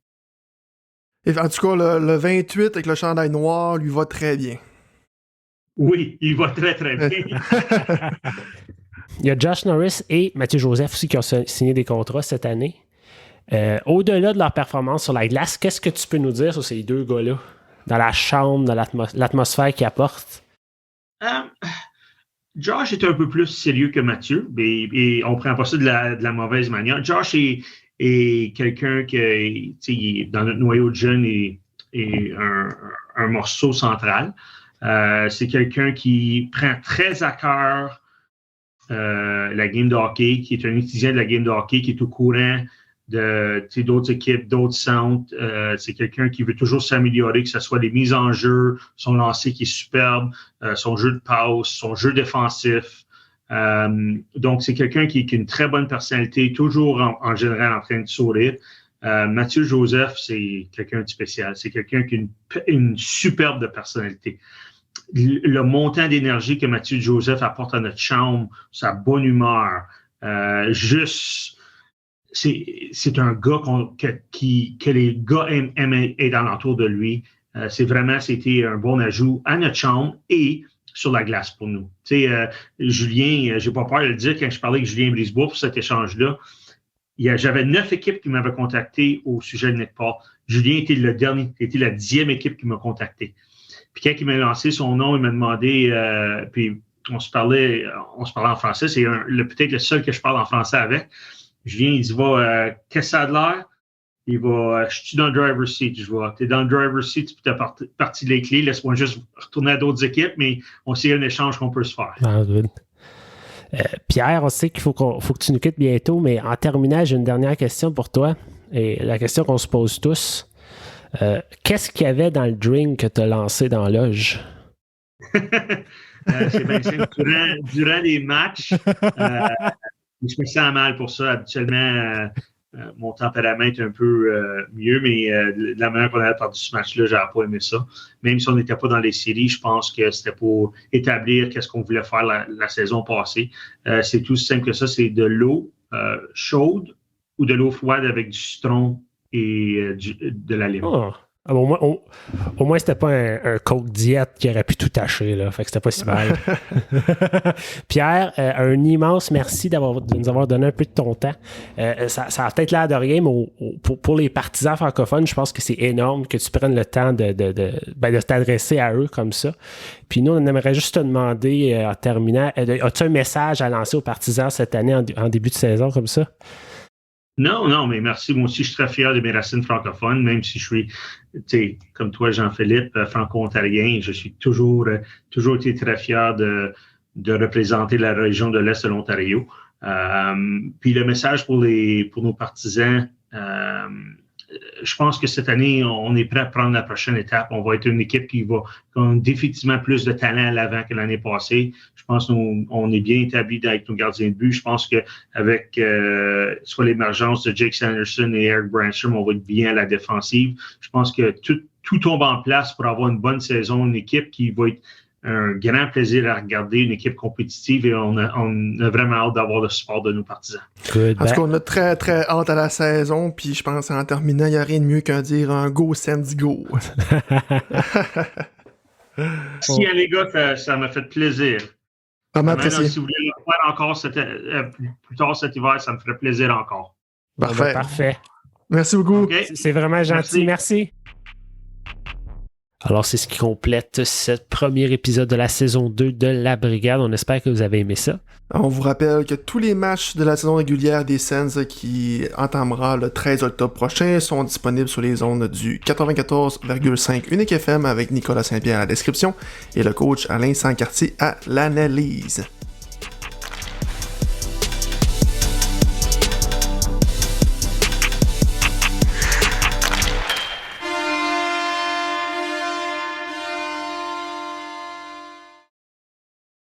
[SPEAKER 3] Et en tout cas, le 28 avec le chandail noir lui va très bien.
[SPEAKER 7] Oui, il va très, très bien.
[SPEAKER 2] Il y a Josh Norris et Mathieu Joseph aussi qui ont signé des contrats cette année. Au-delà de leur performance sur la glace, qu'est-ce que tu peux nous dire sur ces deux gars-là? Dans la chambre, dans l'atmosphère qu'ils apportent?
[SPEAKER 7] Josh est un peu plus sérieux que Mathieu, et on ne prend pas ça de la mauvaise manière. Josh est quelqu'un qui, dans notre noyau de jeunes, est un morceau central. C'est quelqu'un qui prend très à cœur la game de hockey, qui est un étudiant de la game de hockey, qui est au courant d'autres équipes, d'autres centres. C'est quelqu'un qui veut toujours s'améliorer, que ce soit les mises en jeu, son lancer qui est superbe, son jeu de passe, son jeu défensif. Donc, c'est quelqu'un qui a une très bonne personnalité, toujours en général en train de sourire. Mathieu Joseph, c'est quelqu'un de spécial. C'est quelqu'un qui a une superbe de personnalité. Le montant d'énergie que Mathieu Joseph apporte à notre chambre, sa bonne humeur, c'est un gars que les gars aiment être alentour de lui. C'était un bon ajout à notre chambre et sur la glace pour nous. Julien, j'ai pas peur de le dire quand je parlais avec Julien Brisebois pour cet échange-là. J'avais 9 équipes qui m'avaient contacté au sujet de Nick Paul. Julien était le dernier, était la 10e équipe qui m'a contacté. Puis quand il m'a lancé son nom, il m'a demandé, puis on se parlait en français, c'est peut-être le seul que je parle en français avec. Julien, il dit, qu'est-ce que ça a de l'air? Il va, je suis dans le driver's seat. Je vois, tu es dans le driver's seat, tu as parti les clés, laisse-moi juste retourner à d'autres équipes, mais on sait un échange qu'on peut se faire.
[SPEAKER 2] Ah, good. Pierre, on sait qu'il faut que tu nous quittes bientôt, mais en terminant, j'ai une dernière question pour toi. Et la question qu'on se pose tous. Qu'est-ce qu'il y avait dans le drink que tu as lancé dans la loge?
[SPEAKER 7] C'est bien simple. Durant les matchs, je me sens mal pour ça. Habituellement, mon tempérament est un peu mieux, mais de la manière qu'on avait perdu ce match-là, j'avais pas aimé ça. Même si on n'était pas dans les séries, je pense que c'était pour établir qu'est-ce qu'on voulait faire la saison passée. C'est tout simple que ça. C'est de l'eau chaude ou de l'eau froide avec du citron et de la lime.
[SPEAKER 2] Oh, Au moins, c'était pas un Coke diète qui aurait pu tout tâcher, là. Fait que c'était pas si mal. Pierre, un immense merci de nous avoir donné un peu de ton temps. Ça a peut-être l'air de rien, mais pour les partisans francophones, je pense que c'est énorme que tu prennes le temps de t'adresser à eux comme ça. Puis nous, on aimerait juste te demander, en terminant, as-tu un message à lancer aux partisans cette année en début de saison comme ça?
[SPEAKER 7] Non, mais merci. Moi aussi, je suis très fier de mes racines francophones, même si je suis, comme toi, Jean-Philippe, franco-ontarien. Je suis toujours été très fier de représenter la région de l'Est de l'Ontario. Puis le message pour nos partisans, je pense que cette année, on est prêt à prendre la prochaine étape. On va être une équipe qui a définitivement plus de talent à l'avant que l'année passée. Je pense qu'on est bien établi avec nos gardiens de but. Je pense qu'avec soit l'émergence de Jake Sanderson et Eric Branstrom, on va être bien à la défensive. Je pense que tout tombe en place pour avoir une bonne saison, une équipe qui va être un grand plaisir à regarder, une équipe compétitive, et on a vraiment hâte d'avoir le support de nos partisans.
[SPEAKER 3] En tout cas, on a très, très hâte à la saison, puis je pense en terminant, il n'y a rien de mieux qu'un dire un go Sandy go.
[SPEAKER 7] Merci les gars, ça m'a fait plaisir.
[SPEAKER 3] Vraiment apprécié.
[SPEAKER 7] Si vous voulez le faire encore plus tard cet hiver, ça me ferait plaisir encore.
[SPEAKER 3] Parfait. Merci beaucoup.
[SPEAKER 2] Okay. C'est vraiment gentil. Merci. Alors, c'est ce qui complète ce premier épisode de la saison 2 de La Brigade. On espère que vous avez aimé ça.
[SPEAKER 3] On vous rappelle que tous les matchs de la saison régulière des Sens qui entamera le 13 octobre prochain sont disponibles sur les ondes du 94,5 Unique FM avec Nicolas Saint-Pierre à la description et le coach Alain Sancartier à l'analyse.